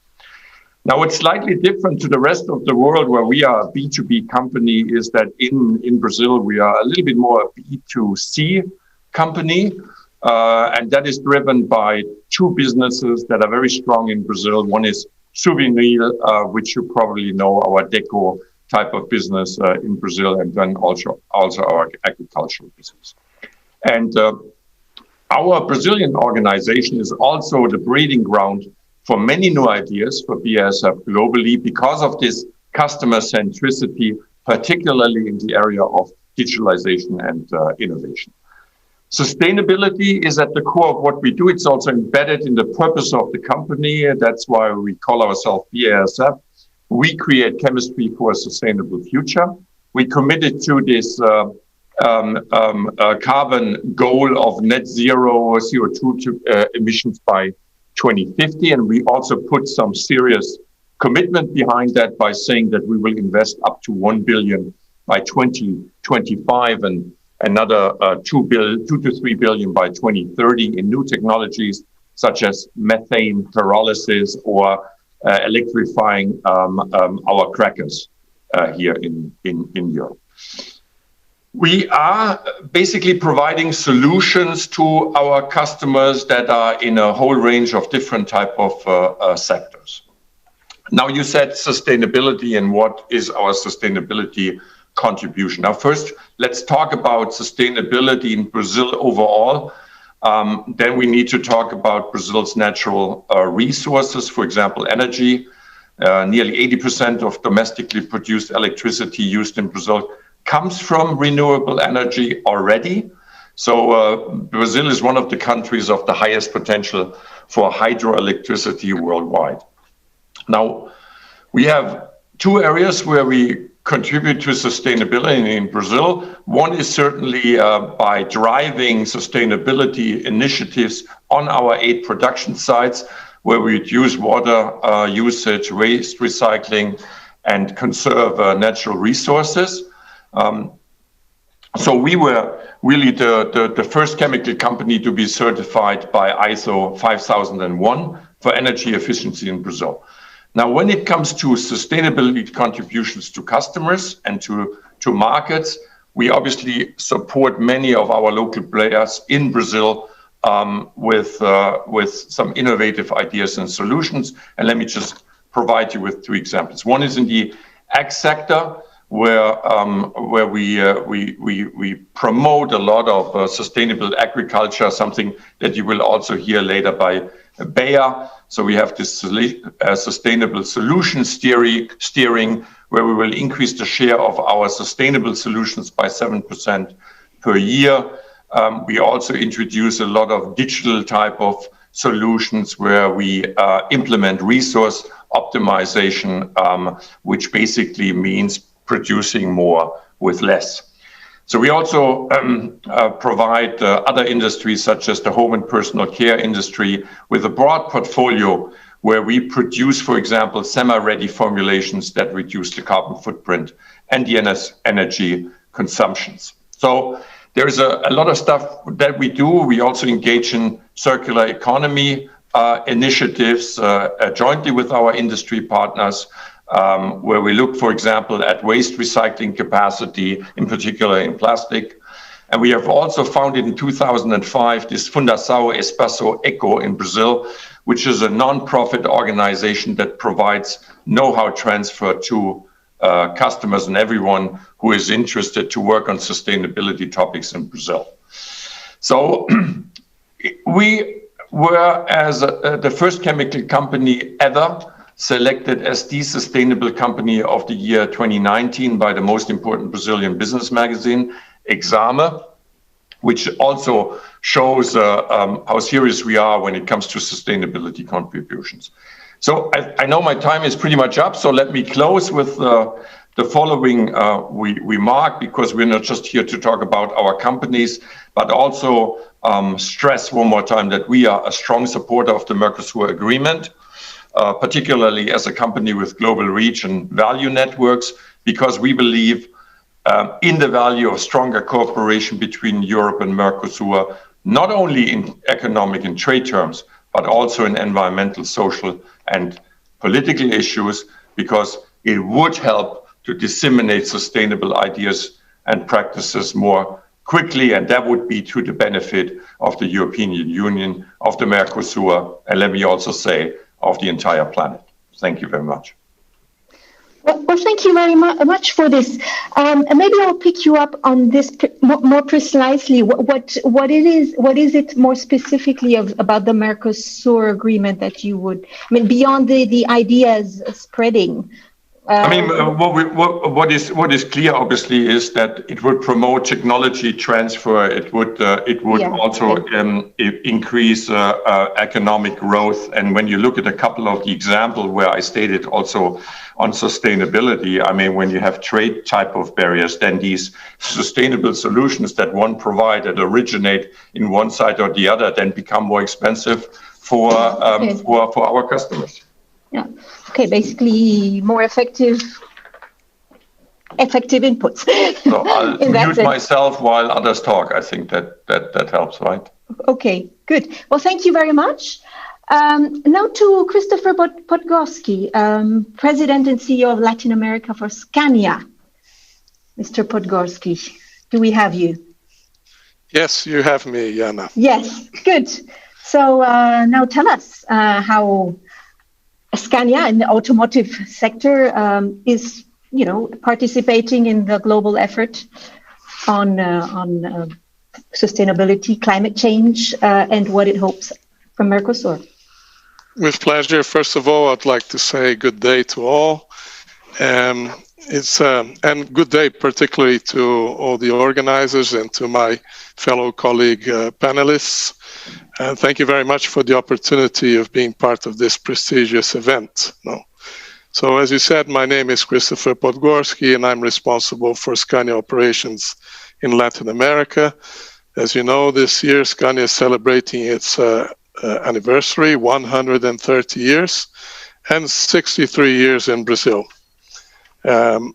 Now, what's slightly different to the rest of the world, where we are a B2B company, is that in Brazil, we are a little bit more a B2C company. And that is driven by 2 businesses that are very strong in Brazil. One is Souvenir, which you probably know, our deco type of business in Brazil, and then also our agricultural business. And our Brazilian organization is also the breeding ground for many new ideas for BASF globally, because of this customer centricity, particularly in the area of digitalization and innovation. Sustainability is at the core of what we do. It's also embedded in the purpose of the company. That's why we call ourselves BASF. We create chemistry for a sustainable future. We committed to this carbon goal of net zero CO2 emissions by 2050. And we also put some serious commitment behind that by saying that we will invest up to 1 billion by 2025 and another 2 to 3 billion by 2030 in new technologies such as methane pyrolysis or electrifying our crackers here in Europe. We are basically providing solutions to our customers that are in a whole range of different type of sectors. Now, you said sustainability, and what is our sustainability contribution? Now, first, let's talk about sustainability in Brazil overall. Then we need to talk about Brazil's natural resources, for example, energy. Nearly 80% of domestically produced electricity used in Brazil comes from renewable energy already. So Brazil is one of the countries of the highest potential for hydroelectricity worldwide. Now, we have 2 areas where we contribute to sustainability in Brazil. One is certainly by driving sustainability initiatives on our 8 production sites, where we reduce water usage, waste recycling, and conserve natural resources. So we were really the first chemical company to be certified by ISO 5001 for energy efficiency in Brazil. Now, when it comes to sustainability contributions to customers and to markets, we obviously support many of our local players in Brazil with some innovative ideas and solutions. And let me just provide you with 2 examples. One is in the ag sector, where we promote a lot of sustainable agriculture, something that you will also hear later by Bayer. So we have this sustainable solution steering, where we will increase the share of our sustainable solutions by 7% per year. We also introduce a lot of digital type of solutions where we implement resource optimization, which basically means producing more with less. So we also provide other industries, such as the home and personal care industry, with a broad portfolio where we produce, for example, semi-ready formulations that reduce the carbon footprint and the energy consumptions. So there's a lot of stuff that we do. We also engage in circular economy initiatives jointly with our industry partners, where we look, for example, at waste recycling capacity, in particular in plastic. And we have also founded in 2005 this Fundação Espaço Eco in Brazil, which is a non-profit organization that provides know-how transfer to customers and everyone who is interested to work on sustainability topics in Brazil. So we were, as the first chemical company ever, selected as the Sustainable Company of the Year 2019 by the most important Brazilian business magazine, Exame, which also shows how serious we are when it comes to sustainability contributions. So I know my time is pretty much up, so let me close with the following remark, because we're not just here to talk about our companies, but also stress one more time that we are a strong supporter of the Mercosur Agreement, particularly as a company with global reach and value networks, because we believe in the value of stronger cooperation between Europe and Mercosur, not only in economic and trade terms, but also in environmental, social, and political issues, because it would help to disseminate sustainable ideas and practices more quickly, and that would be to the benefit of the European Union, of the Mercosur, and let me also say, of the entire planet. Thank you very much. Well, thank you very much for this. And maybe I'll pick you up on this more precisely. What is it more specifically about the Mercosur agreement that you would, beyond the ideas spreading? What is clear, obviously, is that it would promote technology transfer. It would also increase economic growth. And when you look at a couple of the examples where I stated also on sustainability, when you have trade type of barriers, then these sustainable solutions that one provide that originate in one side or the other then become more expensive for our customers. Yeah. Okay. Basically, more effective inputs. So I'll mute myself while others talk. I think that helps, right? Okay. Good. Well, thank you very much. Now to Christopher Podgorski, President and CEO of Latin America for Scania. Mr. Podgorski, do we have you? Yes, you have me, Jana. Yes. Good. So now tell us how Scania in the automotive sector is, participating in the global effort on sustainability, climate change, and what it hopes from Mercosur. With pleasure. First of all, I'd like to say good day to all. And good day particularly to all the organizers and to my fellow colleague panelists. And thank you very much for the opportunity of being part of this prestigious event. So as you said, my name is Christopher Podgorski, and I'm responsible for Scania operations in Latin America. As you know, this year Scania is celebrating its anniversary, 130 years, and 63 years in Brazil. And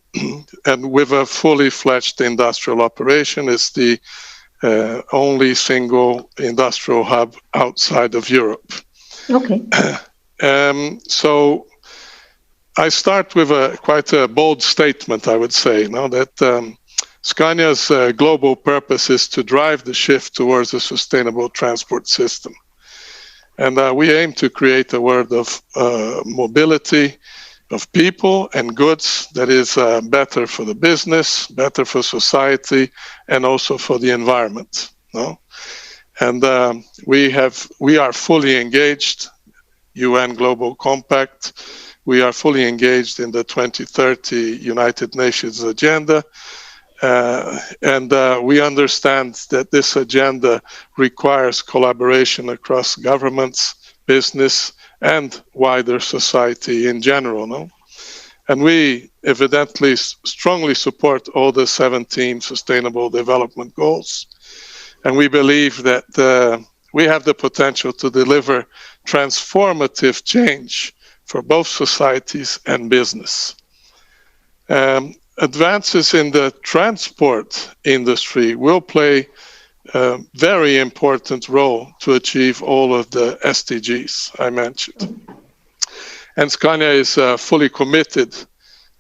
with a fully fledged industrial operation, it's the only single industrial hub outside of Europe. Okay. So I start with quite a bold statement, I would say, that Scania's global purpose is to drive the shift towards a sustainable transport system. And we aim to create a world of mobility of people and goods that is better for the business, better for society, and also for the environment. And we are fully engaged, UN Global Compact. We are fully engaged in the 2030 United Nations agenda. And we understand that this agenda requires collaboration across governments, business, and wider society in general. And we evidently strongly support all the 17 Sustainable Development Goals. And we believe that we have the potential to deliver transformative change for both societies and business. Advances in the transport industry will play a very important role to achieve all of the SDGs I mentioned. And Scania is fully committed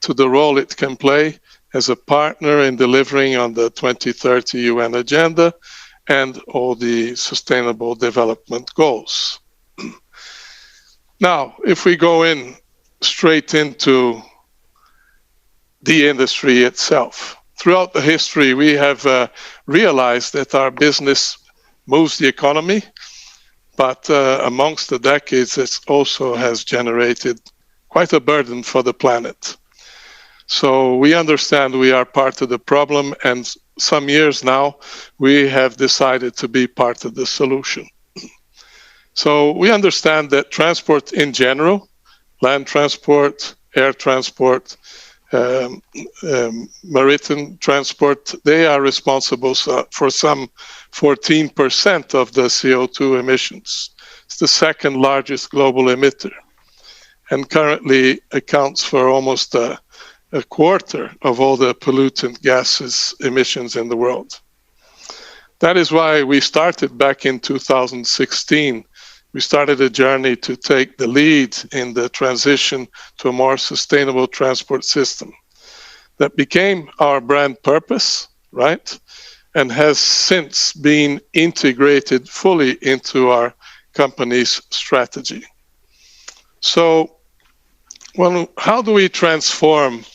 to the role it can play as a partner in delivering on the 2030 UN agenda and all the Sustainable Development Goals. Now, if we go straight into the industry itself. Throughout the history, we have realized that our business moves the economy, but amongst the decades, it also has generated quite a burden for the planet. So we understand we are part of the problem, and some years now, we have decided to be part of the solution. So we understand that transport in general, land transport, air transport, maritime transport, they are responsible for some 14% of the CO2 emissions. It's the second largest global emitter and currently accounts for almost a quarter of all the pollutant gases emissions in the world. That is why we started back in 2016. We started a journey to take the lead in the transition to a more sustainable transport system that became our brand purpose, right? And has since been integrated fully into our company's strategy. So, how do we transform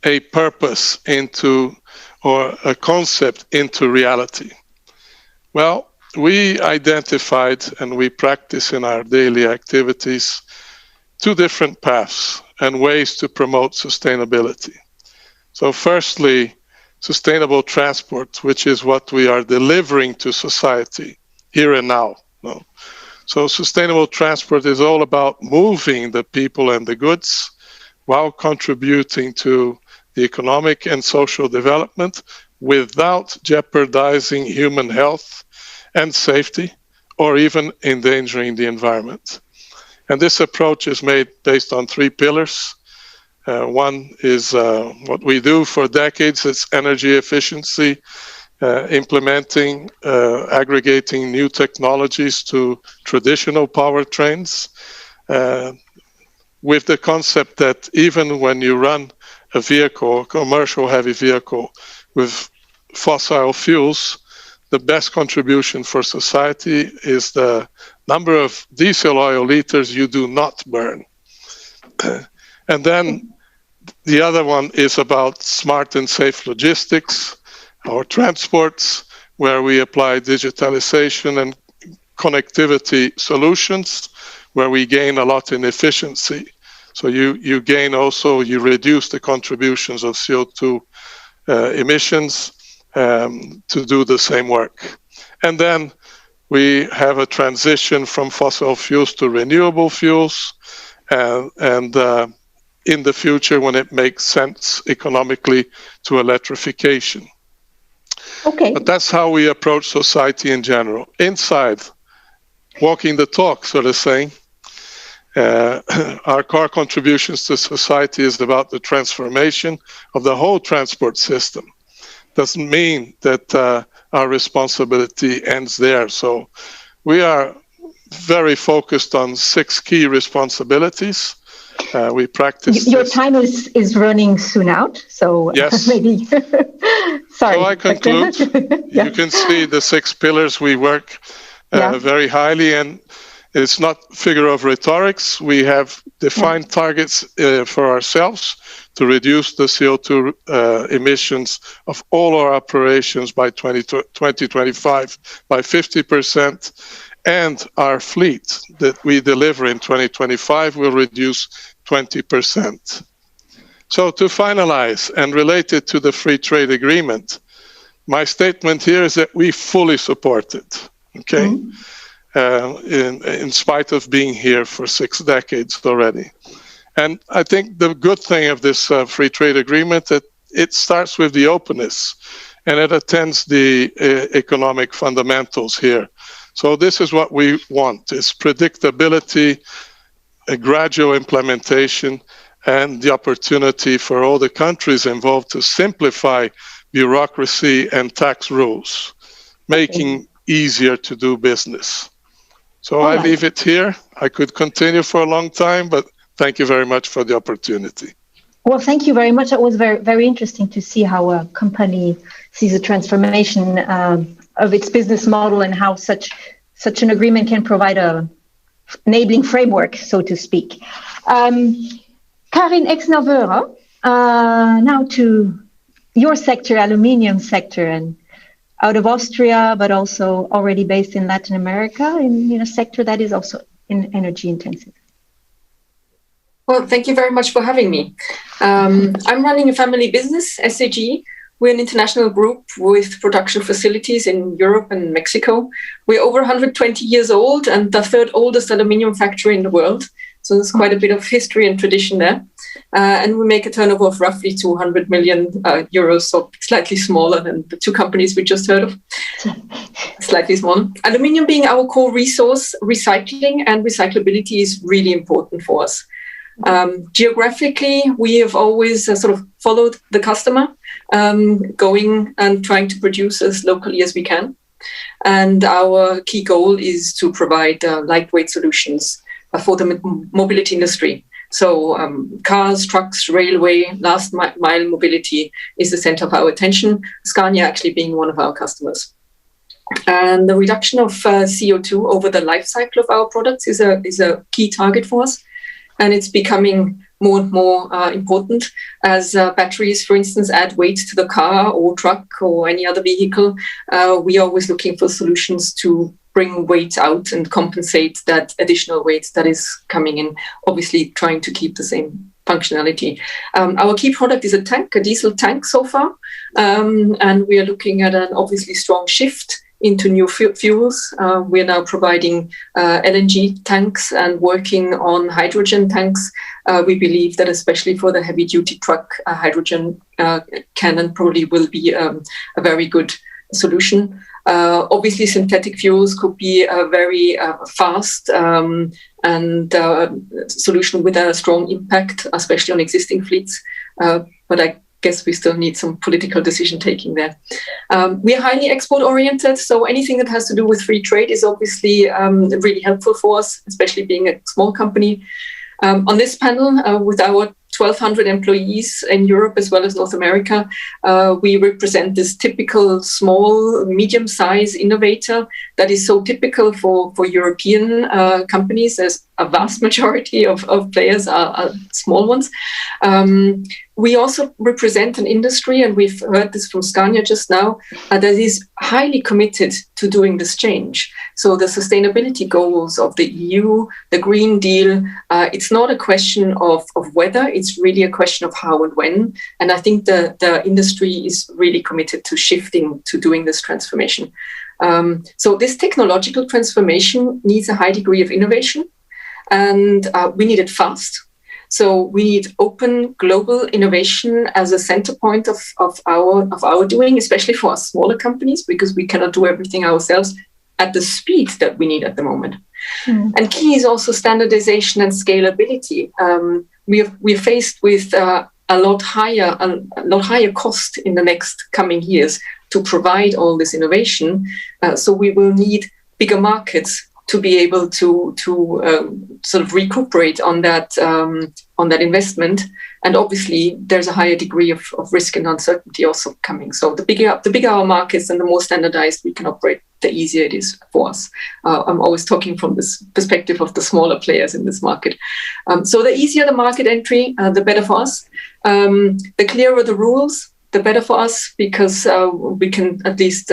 a purpose into, or a concept into reality? Well, we identified and we practice in our daily activities two different paths and ways to promote sustainability. So firstly, sustainable transport, which is what we are delivering to society here and now. So sustainable transport is all about moving the people and the goods while contributing to the economic and social development without jeopardizing human health and safety, or even endangering the environment. And this approach is made based on three pillars. One is what we do for decades, it's energy efficiency, implementing, aggregating new technologies to traditional powertrains, with the concept that even when you run a vehicle, a commercial heavy vehicle with fossil fuels, the best contribution for society is the number of diesel oil liters you do not burn. And then the other one is about smart and safe logistics, or transports, where we apply digitalization and connectivity solutions, where we gain a lot in efficiency. So you gain also, you reduce the contributions of CO2 emissions to do the same work. And then we have a transition from fossil fuels to renewable fuels, and in the future when it makes sense economically to electrification. Okay. But that's how we approach society in general. Inside, walking the talk, so to say, our core contributions to society is about the transformation of the whole transport system. Doesn't mean that our responsibility ends there. So we are very focused on 6 key responsibilities. We practice. Your time is running soon out, so yes. Maybe. Sorry. So I conclude. Yeah. You can see the 6 pillars we work very highly, and it's not figure of rhetorics. We have defined targets for ourselves to reduce the CO2 emissions of all our operations by 2025 by 50%. And our fleet that we deliver in 2025 will reduce 20%. So to finalize and related to the free trade agreement, my statement here is that we fully support it, okay? In spite of being here for 6 decades already. And I think the good thing of this free trade agreement that it starts with the openness and it attends the economic fundamentals here. So this is what we want, is predictability, a gradual implementation, and the opportunity for all the countries involved to simplify bureaucracy and tax rules, making easier to do business. So I leave it here. I could continue for a long time, but thank you very much for the opportunity. Well, thank you very much. It was very, very interesting to see how a company sees a transformation of its business model and how such an agreement can provide a enabling framework, so to speak. Karin Exner-Wöhrer, now to your sector, aluminium sector, and out of Austria, but also already based in Latin America, in a sector that is also energy intensive. Well, thank you very much for having me. I'm running a family business, SAG. We're an international group with production facilities in Europe and Mexico. We're over 120 years old and the 3rd oldest aluminium factory in the world. So there's quite a bit of history and tradition there. And we make a turnover of roughly 200 million euros, so slightly smaller than the 2 companies we just heard of. Slightly smaller. Aluminium being our core resource, recycling and recyclability is really important for us. Geographically, we have always sort of followed the customer, going and trying to produce as locally as we can. And our key goal is to provide lightweight solutions for the mobility industry. So cars, trucks, railway, last mile mobility is the center of our attention, Scania actually being one of our customers. And the reduction of CO2 over the life cycle of our products is a key target for us. And it's becoming more and more important as batteries, for instance, add weight to the car or truck or any other vehicle. We are always looking for solutions to bring weight out and compensate that additional weight that is coming in, obviously trying to keep the same functionality. Our key product is a tank, a diesel tank so far. And we are looking at an obviously strong shift into new fuels. We are now providing LNG tanks and working on hydrogen tanks. We believe that especially for the heavy-duty truck, hydrogen can and probably will be a very good solution. Obviously, synthetic fuels could be a very fast and solution with a strong impact, especially on existing fleets. But I guess we still need some political decision-taking there. We are highly export-oriented, so anything that has to do with free trade is obviously really helpful for us, especially being a small company. On this panel, with our 1,200 employees in Europe as well as North America, we represent this typical small, medium-sized innovator that is so typical for European companies, as a vast majority of players are small ones. We also represent an industry, and we've heard this from Scania just now, that is highly committed to doing this change. So the sustainability goals of the EU, the Green Deal, it's not a question of whether, it's really a question of how and when. And I think the industry is really committed to shifting to doing this transformation. So this technological transformation needs a high degree of innovation, and we need it fast. So we need open global innovation as a center point of our doing, especially for our smaller companies, because we cannot do everything ourselves at the speed that we need at the moment. And key is also standardization and scalability. We're faced with a lot higher cost in the next coming years to provide all this innovation. So we will need bigger markets to be able to sort of recuperate on that investment. And obviously, there's a higher degree of risk and uncertainty also coming. So the bigger our markets and the more standardized we can operate, the easier it is for us. I'm always talking from this perspective of the smaller players in this market. So the easier the market entry, the better for us. The clearer the rules, the better for us, because we can at least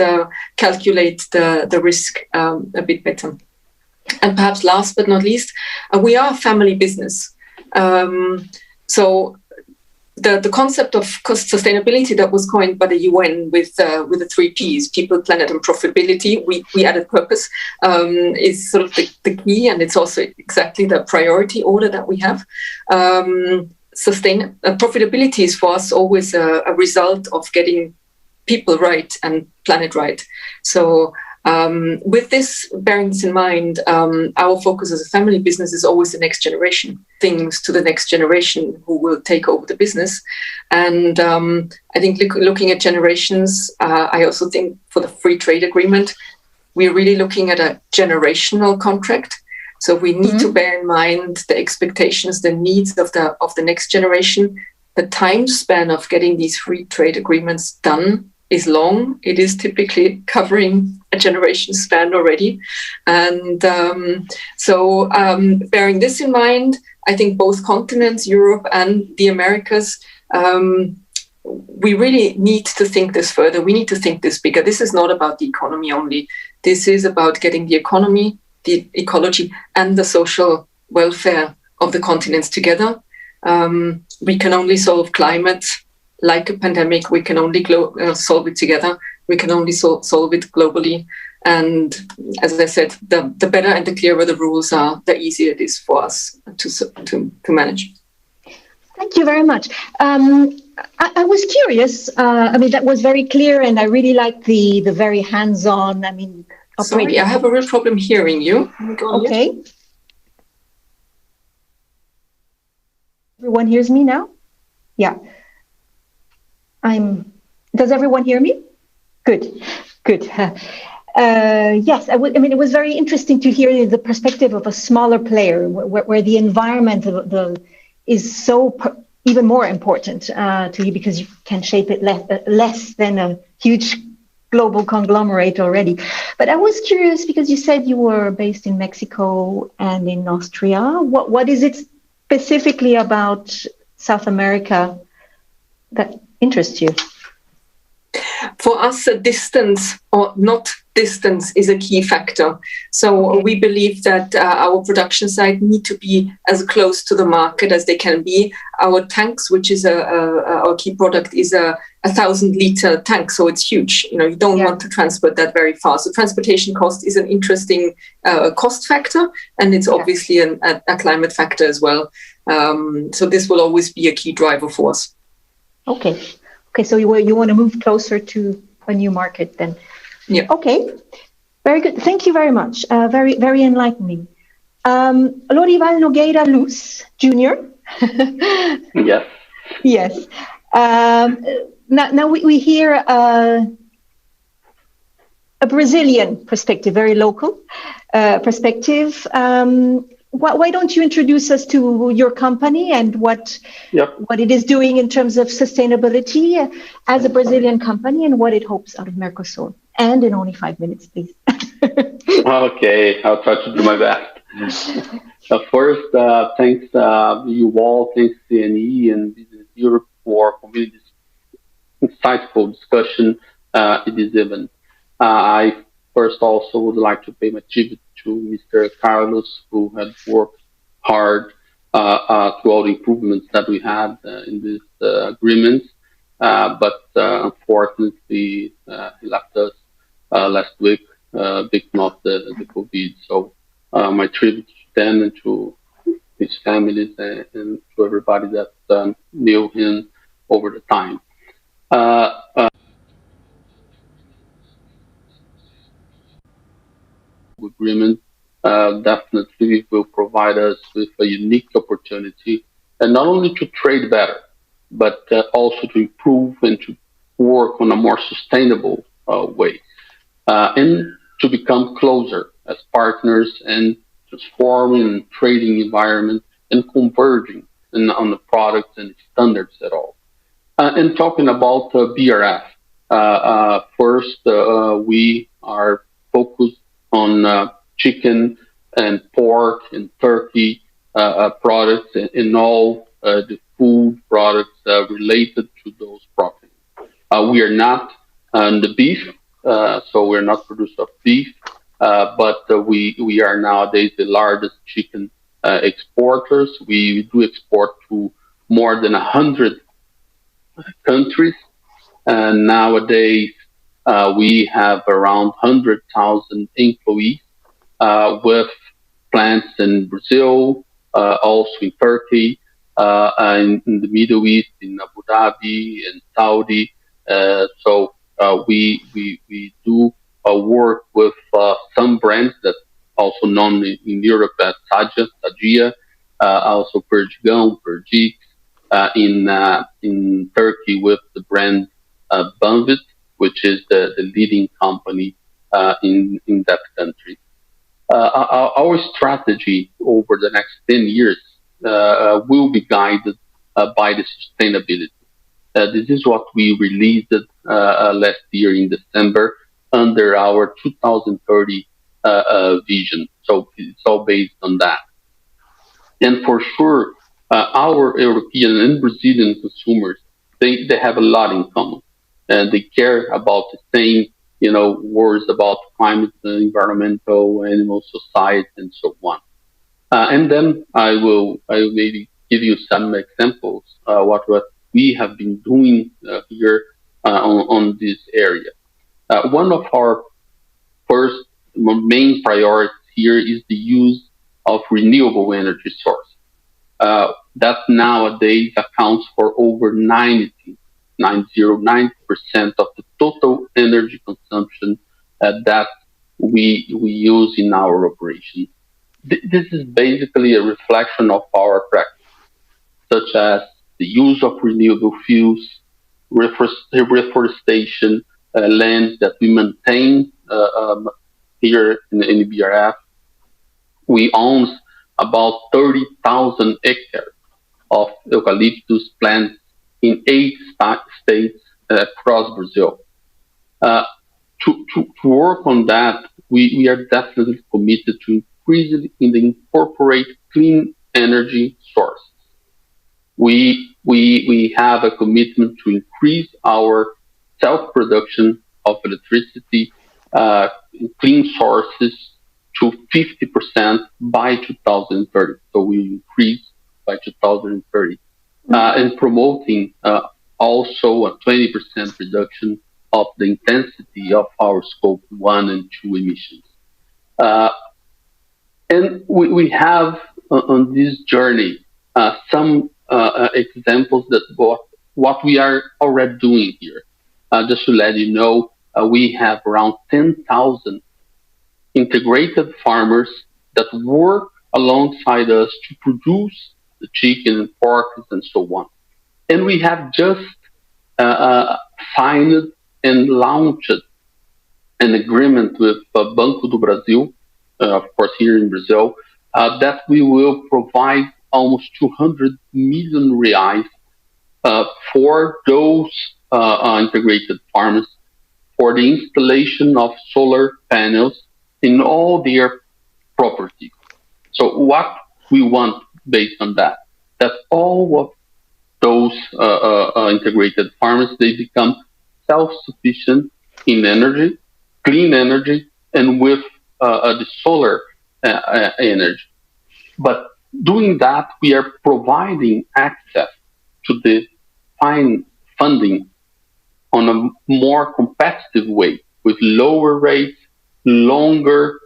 calculate the risk a bit better. And perhaps last but not least, we are a family business. So the concept of cost sustainability that was coined by the UN with the 3 Ps, people, planet, and profitability, we added purpose, is sort of the key, and it's also exactly the priority order that we have. Profitability is for us always a result of getting people right and planet right. So with this, bearing this in mind, our focus as a family business is always the next generation, things to the next generation who will take over the business. And I think looking at generations, I also think for the free trade agreement, we're really looking at a generational contract. So we need to bear in mind the expectations, the needs of the next generation. The time span of getting these free trade agreements done is long. It is typically covering a generation span already. And so bearing this in mind, I think both continents, Europe and the Americas, we really need to think this further. We need to think this bigger. This is not about the economy only. This is about getting the economy, the ecology, and the social welfare of the continents together. We can only solve climate like a pandemic. We can only solve it together. We can only solve it globally. And as I said, the better and the clearer the rules are, the easier it is for us to manage. Thank you very much. I was curious. That was very clear, and I really like the very hands-on. Sorry, I have a real problem hearing you. Okay. Everyone hears me now? Yeah. Does everyone hear me? Good. Yes, it was very interesting to hear the perspective of a smaller player, where the environment is so even more important to you, because you can shape it less than a huge global conglomerate already. But I was curious, because you said you were based in Mexico and in Austria. What is it specifically about South America that interests you? For us, distance or not distance is a key factor. So we believe that our production site need to be as close to the market as they can be. Our tanks, which is our key product, is a 1,000-liter tank, so it's huge. You don't want to transport that very far. So transportation cost is an interesting cost factor, and it's obviously a climate factor as well. So this will always be a key driver for us. Okay, so you want to move closer to a new market then. Yeah. Okay, very good. Thank you very much. Very, very enlightening. Lorival Nogueira Luz, Jr. Yes. Yes. Now we hear a Brazilian perspective, very local perspective. Why don't you introduce us to your company and what it is doing in terms of sustainability as a Brazilian company, and what it hopes out of Mercosul? And in only 5 minutes, please. Okay, I'll try to do my best. First, thanks you all, thanks CNE and Business Europe for this insightful discussion. It is even. I first also would like to pay my tribute to Mr. Carlos, who had worked hard through all the improvements that we had in this agreement. But unfortunately, he left us last week, victim of the COVID. So my tribute to them and to his families and to everybody that knew him over the time. Agreement definitely will provide us with a unique opportunity, and not only to trade better, but also to improve and to work on a more sustainable way, and to become closer as partners and transforming trading environment and converging on the products and standards at all. And talking about BRF, first we are focused on chicken and pork and turkey products and all the food products related to those proteins. We are not on the beef, so we're not producers of beef, but we are nowadays the largest chicken exporters. We do export to more than 100 countries, and nowadays we have around 100,000 employees with plants in Brazil, also in Turkey, and in the Middle East, in Abu Dhabi and Saudi. So we do work with some brands that also known in Europe as Sadia, also Perdigão, Perdig, in Turkey with the brand Banvit, which is the leading company in that country. Our strategy over the next 10 years will be guided by the sustainability. This is what we released last year in December under our 2030 vision. So it's all based on that. And for sure, our European and Brazilian consumers, they have a lot in common. And they care about the same, worries about climate, environmental, animal society, and so on. And then I will maybe give you some examples what we have been doing here on this area. One of our first main priorities here is the use of renewable energy sources. That nowadays accounts for over 90% of the total energy consumption that we use in our operation. This is basically a reflection of our practice, such as the use of renewable fuels, reforestation, lands that we maintain here in the BRF. We own about 30,000 hectares of eucalyptus plants in 8 states across Brazil. To work on that, we are definitely committed to increase and incorporate clean energy sources. We have a commitment to increase our self-production of electricity in clean sources to 50% by 2030. So we increase by 2030. And promoting also a 20% reduction of the intensity of our scope 1 and 2 emissions. And we have on this journey some examples that what we are already doing here. Just to let you know, we have around 10,000 integrated farmers that work alongside us to produce the chicken and pork and so on. And we have just signed and launched an agreement with Banco do Brasil, of course here in Brazil, that we will provide almost 200 million reais for those integrated farmers for the installation of solar panels in all their property. So what we want based on that all of those integrated farmers, they become self-sufficient in energy, clean energy, and with the solar energy. But doing that, we are providing access to the funding on a more competitive way with lower rates, longer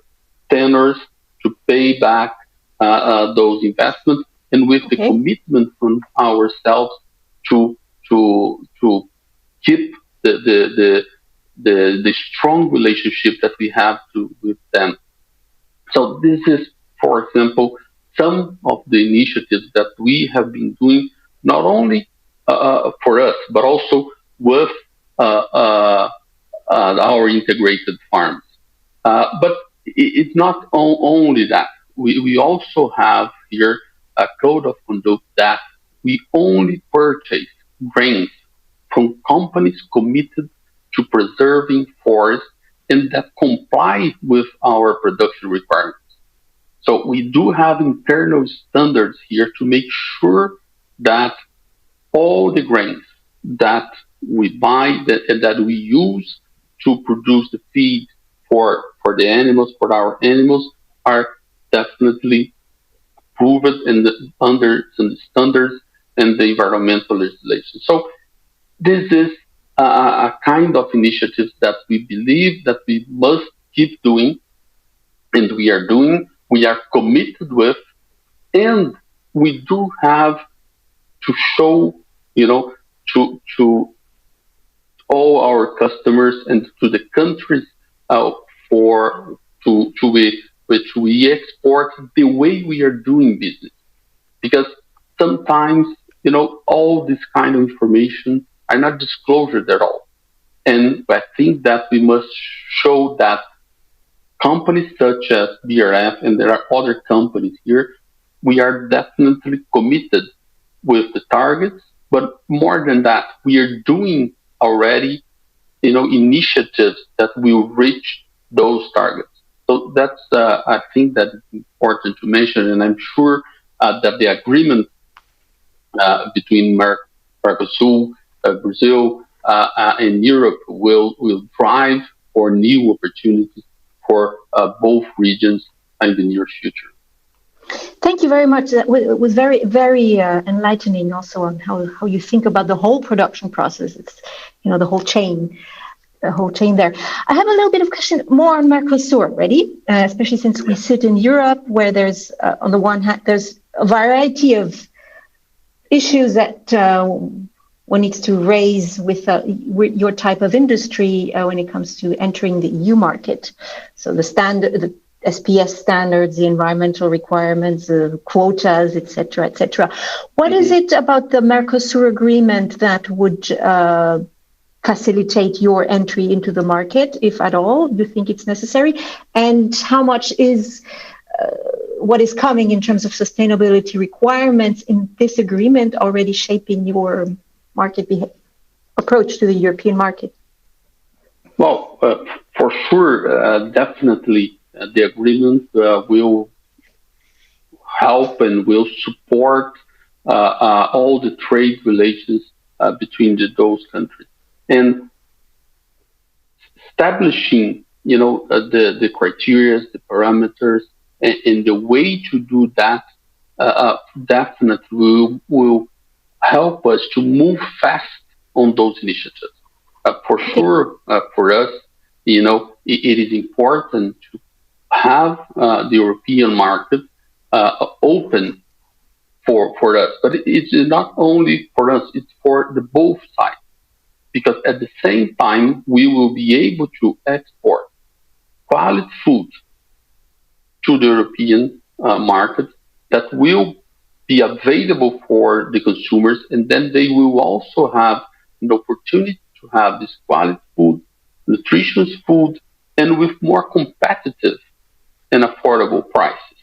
tenors to pay back those investments, and with the commitment from ourselves to keep the strong relationship that we have with them. So this is, for example, some of the initiatives that we have been doing, not only for us, but also with our integrated farms. But it's not only that. We also have here a code of conduct that we only purchase grains from companies committed to preserving forests and that comply with our production requirements. So we do have internal standards here to make sure that all the grains that we buy and that we use to produce the feed for the animals, for our animals, are definitely approved under some standards and the environmental legislation. So this is a kind of initiatives that we believe that we must keep doing, and we are doing, we are committed with, and we do have to show, to all our customers and to the countries which we export the way we are doing business. Because sometimes, all this kind of information are not disclosed at all. And I think that we must show that companies such as BRF, and there are other companies here, we are definitely committed with the targets, but more than that, we are doing already, initiatives that will reach those targets. So that's, I think that it's important to mention, and I'm sure that the agreement between Mercosul, Brazil, and Europe will drive for new opportunities for both regions in the near future. Thank you very much. It was very, very enlightening also on how you think about the whole production process. It's, the whole chain there. I have a little bit of question more on Mercosur, ready? Especially since we sit in Europe, where there's, on the one hand, there's a variety of issues that one needs to raise with your type of industry when it comes to entering the EU market. So the SPS standards, the environmental requirements, quotas, etc., etc. What is it about the Mercosur agreement that would facilitate your entry into the market, if at all? Do you think it's necessary? And how much is what is coming in terms of sustainability requirements in this agreement already shaping your market approach to the European market? Well, for sure, definitely. The agreement will help and will support all the trade relations between those countries, and establishing, the criteria, the parameters, and the way to do that definitely will help us to move fast on those initiatives. For sure, for us, it is important to have the European market open for us. But it's not only for us, it's for the both sides. Because at the same time, we will be able to export quality food to the European market that will be available for the consumers, and then they will also have an opportunity to have this quality food, nutritious food, and with more competitive and affordable prices.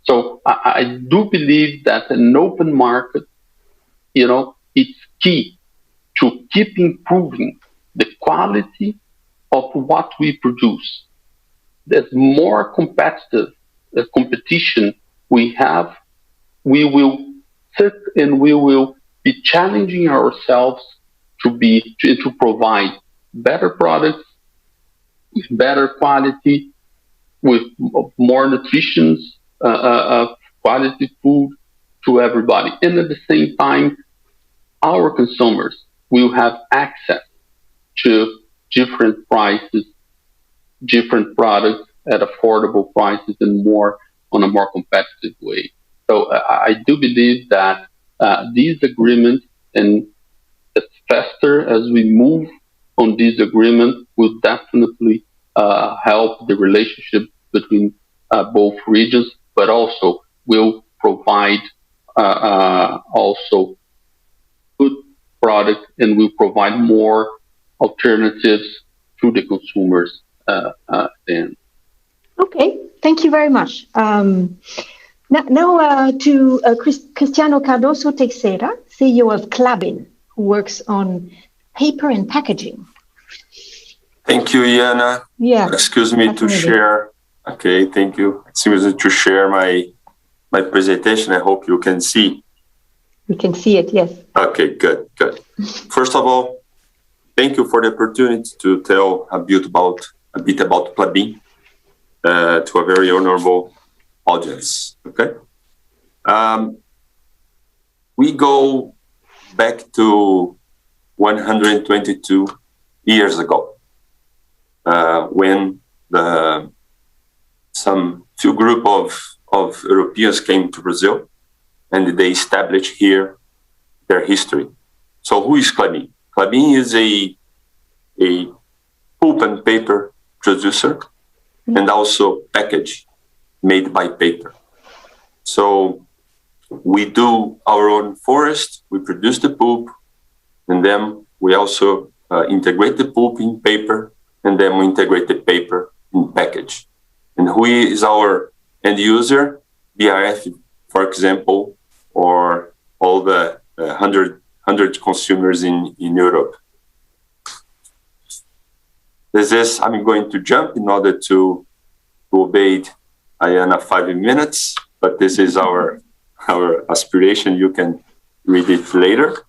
So I do believe that an open market, it's key to keep improving the quality of what we produce. There's more competitive competition we have, we will sit and we will be challenging ourselves to provide better products with better quality, with more nutrition, quality food to everybody. And at the same time, our consumers will have access to different prices, different products at affordable prices, and on a more competitive way. So I do believe that these agreements, and as faster as we move on this agreement, will definitely help the relationship between both regions, but also will provide also good product and will provide more alternatives to the consumers. Okay, thank you very much. Now to Cristiano Cardoso Teixeira, CEO of Klabin, who works on paper and packaging. Thank you, Iana. Yeah. Excuse me to share. Okay, thank you. Excuse me to share my presentation. I hope you can see. We can see it, yes. Okay, good. First of all, thank you for the opportunity to tell a bit about Klabin to a very honorable audience. Okay. We go back to 122 years ago when some few group of Europeans came to Brazil and they established here their history. So who is Klabin? Klabin is a pulp and paper producer and also package made by paper. So we do our own forest, we produce the pulp, and then we also integrate the pulp in paper, and then we integrate the paper in package. And who is our end user? BRF, for example, or all the 100 consumers in Europe. I'm going to jump in order to obey Ayana 5 minutes, but this is our aspiration. You can read it later.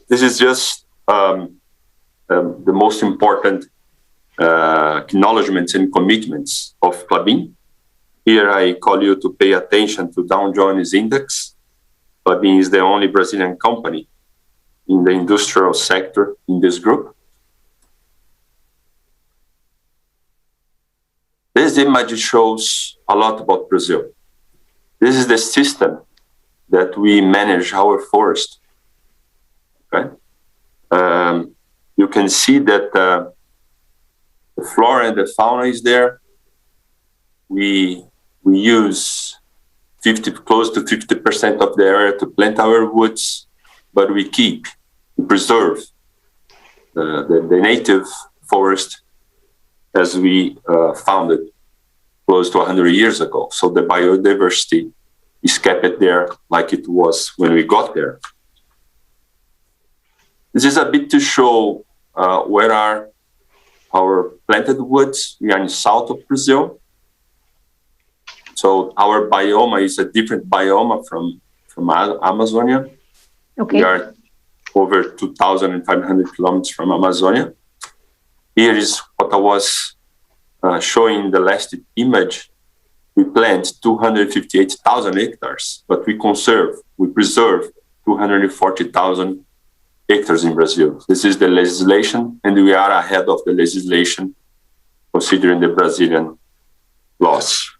This is just the most important acknowledgements and commitments of Klabin. Here I call you to pay attention to Dow Jones Index. Klabin is the only Brazilian company in the industrial sector in this group. This image shows a lot about Brazil. This is the system that we manage our forest. Okay? You can see that the flora and the fauna is there. We use close to 50% of the area to plant our woods, but we preserve the native forest as we found it close to 100 years ago. So the biodiversity is kept there like it was when we got there. This is a bit to show where are our planted woods. We are in south of Brazil. So our biome is a different biome from Amazonia. Okay. We are over 2,500 kilometers from Amazonia. Here is what I was showing in the last image. We plant 258,000 hectares, but we preserve 240,000 hectares in Brazil. This is the legislation, and we are ahead of the legislation considering the Brazilian laws.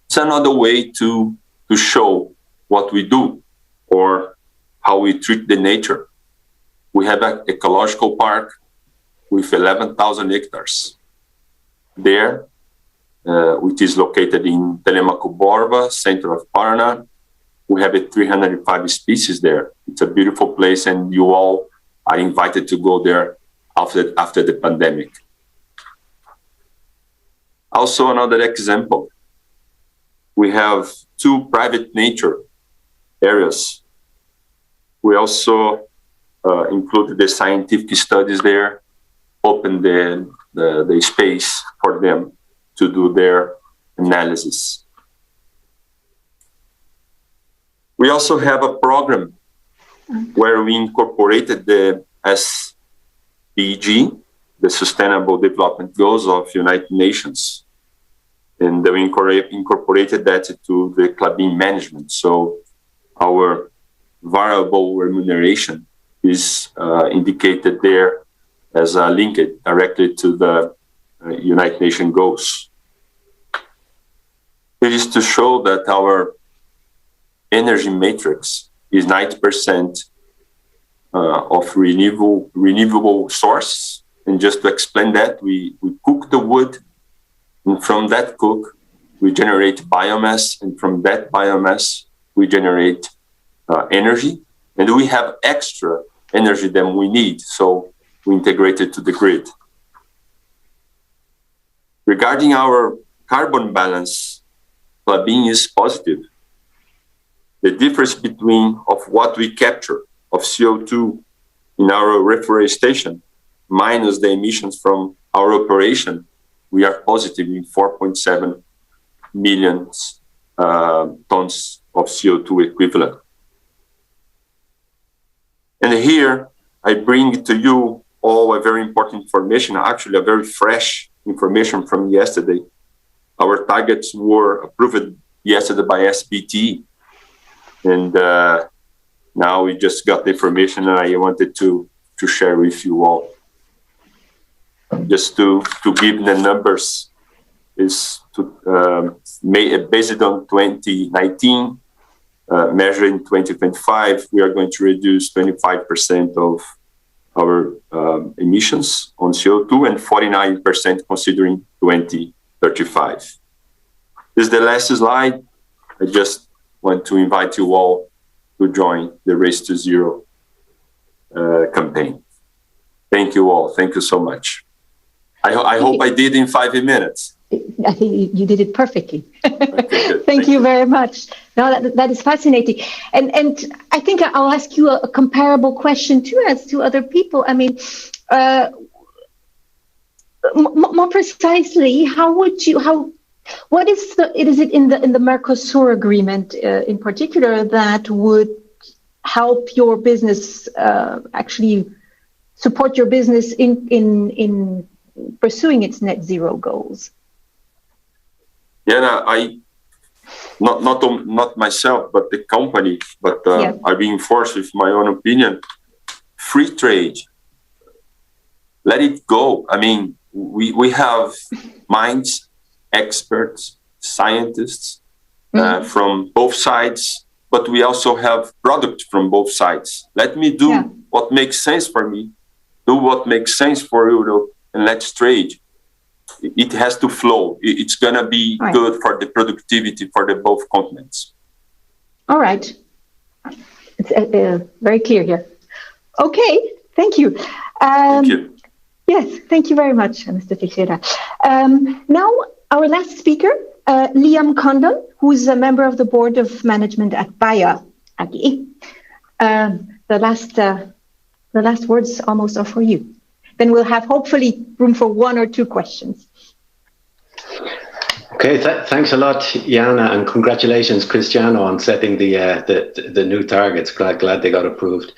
It's another way to show what we do or how we treat the nature. We have an ecological park with 11,000 hectares there, which is located in Telemaco Borba, center of Paraná. We have 305 species there. It's a beautiful place, and you all are invited to go there after the pandemic. Also, another example, we have 2 private nature areas. We also included the scientific studies there, open the space for them to do their analysis. We also have a program where we incorporated the SDG, the Sustainable Development Goals of United Nations, and we incorporated that to the Klabin management. So our variable remuneration is indicated there as linked directly to the United Nations goals. It is to show that our energy matrix is 90% of renewable source. And just to explain that, we cook the wood, and from that cook, we generate biomass, and from that biomass, we generate energy. And we have extra energy than we need, so we integrate it to the grid. Regarding our carbon balance, Klabin is positive. The difference between of what we capture of CO2 in our reforestation minus the emissions from our operation, we are positive in 4.7 million tons of CO2 equivalent. And here I bring to you all a very important information, actually a very fresh information from yesterday. Our targets were approved yesterday by SBT. And now we just got the information and I wanted to share with you all. Just to give the numbers, is based on 2019, measured in 2025, we are going to reduce 25% of our emissions on CO2 and 49% considering 2035. This is the last slide. I just want to invite you all to join the Race to Zero campaign. Thank you all. Thank you so much. I hope I did in 5 minutes. I think you did it perfectly. Okay, Thank you very much. No, that is fascinating. And I think I'll ask you a comparable question too, as to other people. I mean, more precisely, what is it in the Mercosur agreement in particular that would help your business actually support your business in pursuing its net zero goals? Yeah, I not myself, but the company, but I reinforce with my own opinion. Free trade, let it go. I mean, we have minds, experts, scientists from both sides, but we also have product from both sides. Let me do what makes sense for me, do what makes sense for Europe, and let's trade. It has to flow. It's going to be good for the productivity for the both continents. All right. It's very clear here. Okay, thank you. Thank you. Yes, thank you very much, Mr. Teixeira. Now, our last speaker, Liam Condon, who is a member of the Board of Management at Bayer AG. The last words almost are for you. Then we'll have hopefully room for 1 or 2 questions. Okay, thanks a lot, Jana, and congratulations, Cristiano, on setting the new targets. Glad they got approved.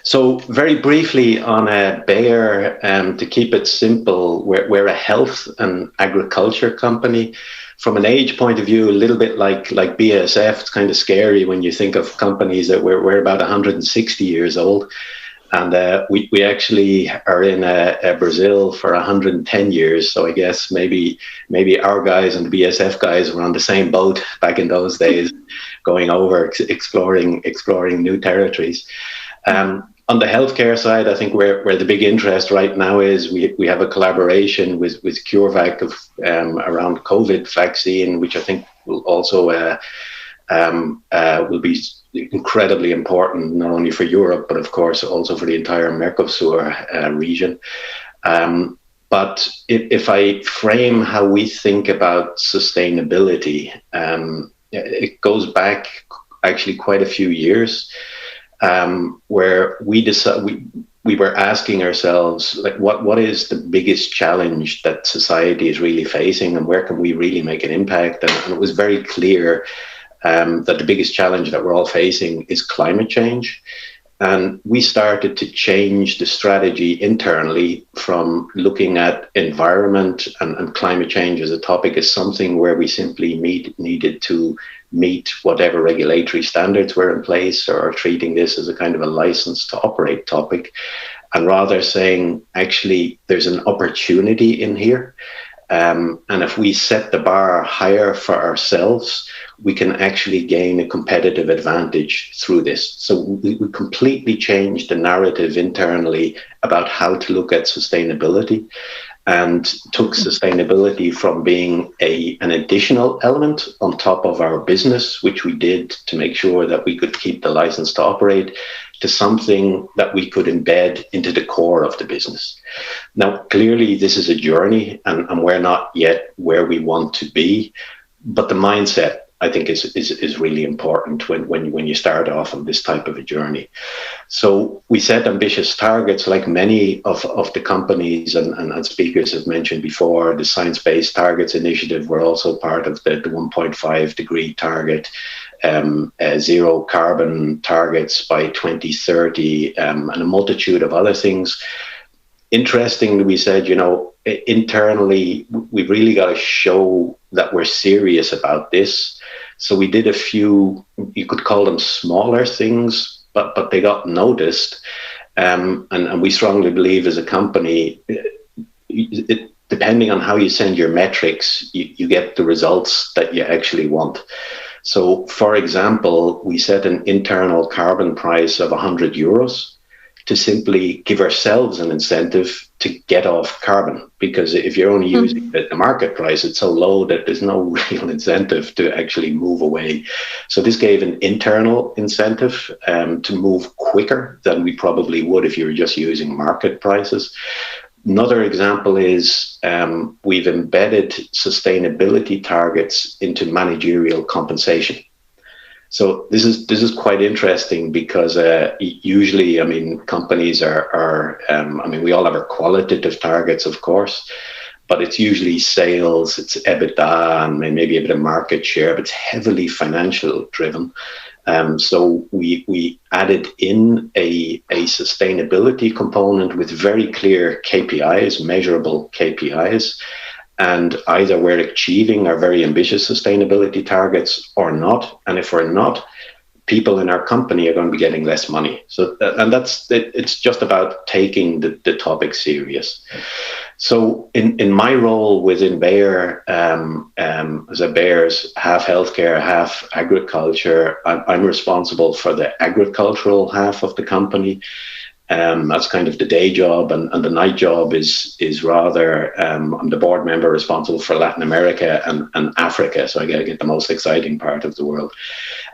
So very briefly on Bayer, to keep it simple, we're a health and agriculture company. From an age point of view, a little bit like BASF. It's kind of scary when you think of companies that we're about 160 years old. And we actually are in Brazil for 110 years. So I guess maybe our guys and the BSF guys were on the same boat back in those days, going over, exploring new territories. On the healthcare side, I think where the big interest right now is, we have a collaboration with CureVac around COVID vaccine, which I think will also will be incredibly important, not only for Europe, but of course also for the entire Mercosur region. But if I frame how we think about sustainability, it goes back actually quite a few years, where we were asking ourselves, like, what is the biggest challenge that society is really facing, and where can we really make an impact? And it was very clear that the biggest challenge that we're all facing is climate change. And we started to change the strategy internally from looking at environment and climate change as a topic as something where we simply needed to meet whatever regulatory standards were in place, or treating this as a kind of a license to operate topic, and rather saying, actually, there's an opportunity in here. And if we set the bar higher for ourselves, we can actually gain a competitive advantage through this. So we completely changed the narrative internally about how to look at sustainability, and took sustainability from being an additional element on top of our business, which we did to make sure that we could keep the license to operate, to something that we could embed into the core of the business. Now, clearly, this is a journey, and we're not yet where we want to be, but the mindset, I think, is really important when you start off on this type of a journey. So we set ambitious targets, like many of the companies and speakers have mentioned before. The Science Based Targets Initiative were also part of the 1.5 degree target, zero carbon targets by 2030, and a multitude of other things. Interestingly, we said, internally, we've really got to show that we're serious about this. So we did a few, you could call them smaller things, but they got noticed. And we strongly believe as a company, depending on how you send your metrics, you get the results that you actually want. So, for example, we set an internal carbon price of €100 to simply give ourselves an incentive to get off carbon. Because if you're only using the market price, it's so low that there's no real incentive to actually move away. So this gave an internal incentive to move quicker than we probably would if you were just using market prices. Another example is we've embedded sustainability targets into managerial compensation. So this is quite interesting because usually, companies are we all have our qualitative targets, of course, but it's usually sales, it's EBITDA, and maybe a bit of market share, but it's heavily financial driven. So we added in a sustainability component with very clear KPIs, measurable KPIs. And either we're achieving our very ambitious sustainability targets or not. And if we're not, people in our company are going to be getting less money. So, and that's it. It's just about taking the topic serious. So in my role within Bayer, as a Bayer's half healthcare, half agriculture, I'm responsible for the agricultural half of the company. That's kind of the day job, and the night job is rather, I'm the board member responsible for Latin America and Africa, so I get the most exciting part of the world.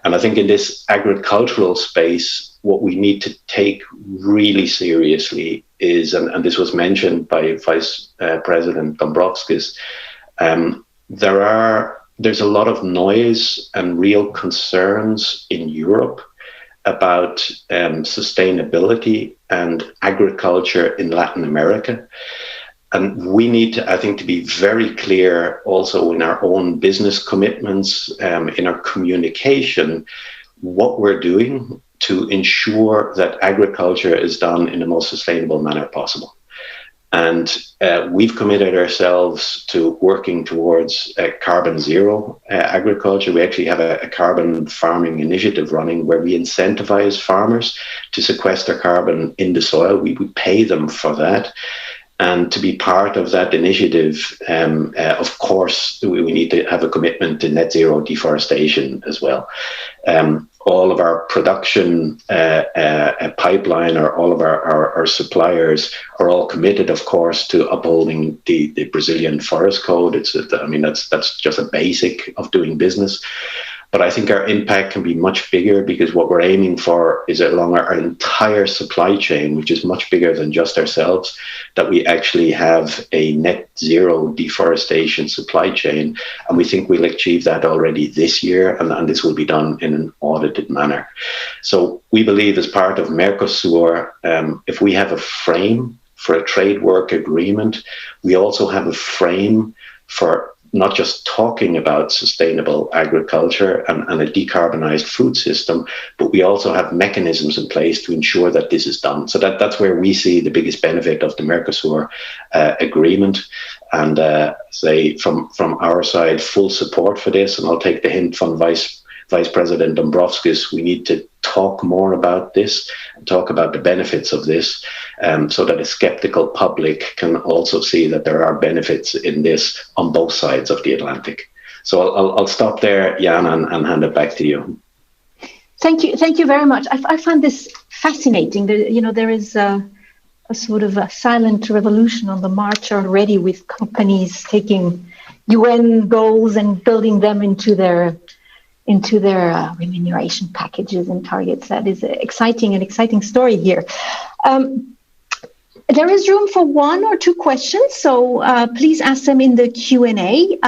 And I think in this agricultural space, what we need to take really seriously is, and this was mentioned by Vice President Dombrovskis, there's a lot of noise and real concerns in Europe about sustainability and agriculture in Latin America. And we need to, I think, to be very clear also in our own business commitments, in our communication, what we're doing to ensure that agriculture is done in the most sustainable manner possible. And we've committed ourselves to working towards carbon zero agriculture. We actually have a carbon farming initiative running where we incentivize farmers to sequester carbon in the soil. We pay them for that. And to be part of that initiative, of course, we need to have a commitment to net zero deforestation as well. All of our production pipeline, or all of our suppliers are all committed, of course, to upholding the Brazilian Forest Code. That's just a basic of doing business. But I think our impact can be much bigger, because what we're aiming for is along our entire supply chain, which is much bigger than just ourselves, that we actually have a net zero deforestation supply chain. And we think we'll achieve that already this year, and this will be done in an audited manner. So we believe, as part of Mercosur, if we have a frame for a trade work agreement, we also have a frame for not just talking about sustainable agriculture and a decarbonized food system, but we also have mechanisms in place to ensure that this is done. So that's where we see the biggest benefit of the Mercosur agreement. And say from our side, full support for this. And I'll take the hint from Vice President Dombrovskis. We need to talk more about this and talk about the benefits of this, so that a skeptical public can also see that there are benefits in this on both sides of the Atlantic. So I'll stop there, Jan, and hand it back to you. Thank you very much. I find this fascinating. There is a sort of a silent revolution on the march already, with companies taking UN goals and building them into their remuneration packages and targets. That is an exciting story here. There is room for one or two questions, so please ask them in the Q&A.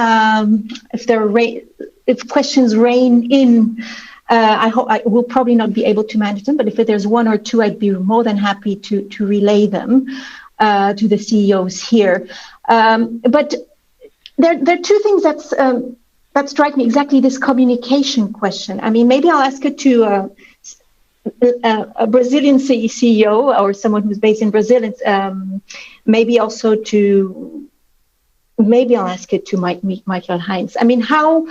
If questions rain in, I will probably not be able to manage them, but if there's one or two, I'd be more than happy to relay them to the CEOs here. But there are two things that strike me, exactly this communication question. I mean, maybe I'll ask it to a Brazilian CEO or someone who's based in Brazil. Maybe I'll ask it to Michael Heinz. I mean, how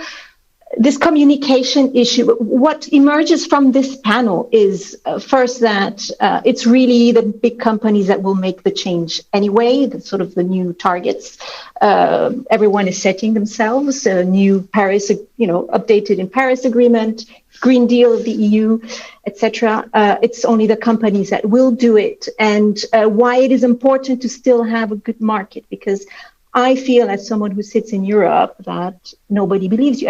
this communication issue, what emerges from this panel is first that it's really the big companies that will make the change anyway, the new targets. Everyone is setting themselves a new Paris, updated in Paris Agreement, Green Deal of the EU, etc. It's only the companies that will do it, and why it is important to still have a good market, because I feel, as someone who sits in Europe, that nobody believes you.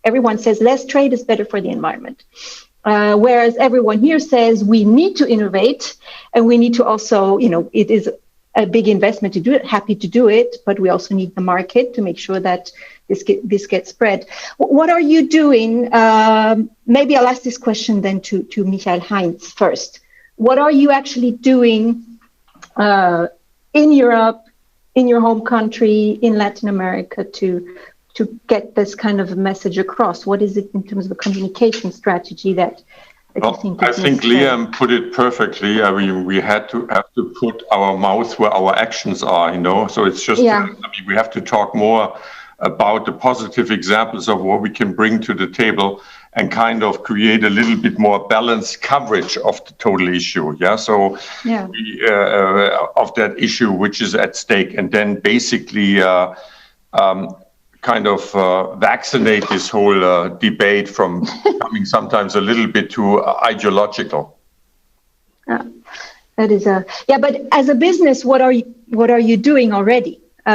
Everyone says less trade is better for the environment. Whereas everyone here says we need to innovate, and we need to also, it is a big investment to do it, happy to do it, but we also need the market to make sure that this gets spread. What are you doing? Maybe I'll ask this question then to Michael Heinz first. What are you actually doing in Europe, in your home country, in Latin America to get this kind of message across? What is it in terms of a communication strategy that you think? I think Liam put it perfectly. I mean, we have to put our mouth where our actions are, So it's just, we have to talk more about the positive examples of what we can bring to the table and kind of create a little bit more balanced coverage of the total issue. So of that issue which is at stake, and then basically kind of vaccinate this whole debate from becoming sometimes a little bit too ideological. That is but as a business, what are you doing already? We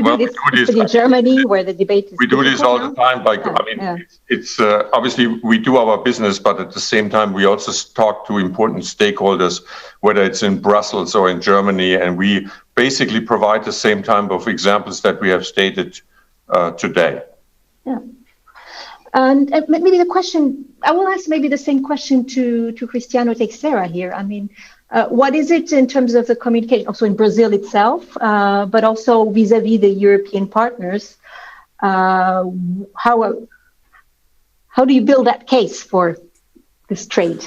do this in Germany, where the debate is. We do this all the time. It's obviously we do our business, but at the same time we also talk to important stakeholders, whether it's in Brussels or in Germany, and we basically provide the same type of examples that we have stated today. Yeah. And maybe I will ask maybe the same question to Cristiano Teixeira here. I mean, what is it in terms of the communication, also in Brazil itself, but also vis-a-vis the European partners? How do you build that case for this trade?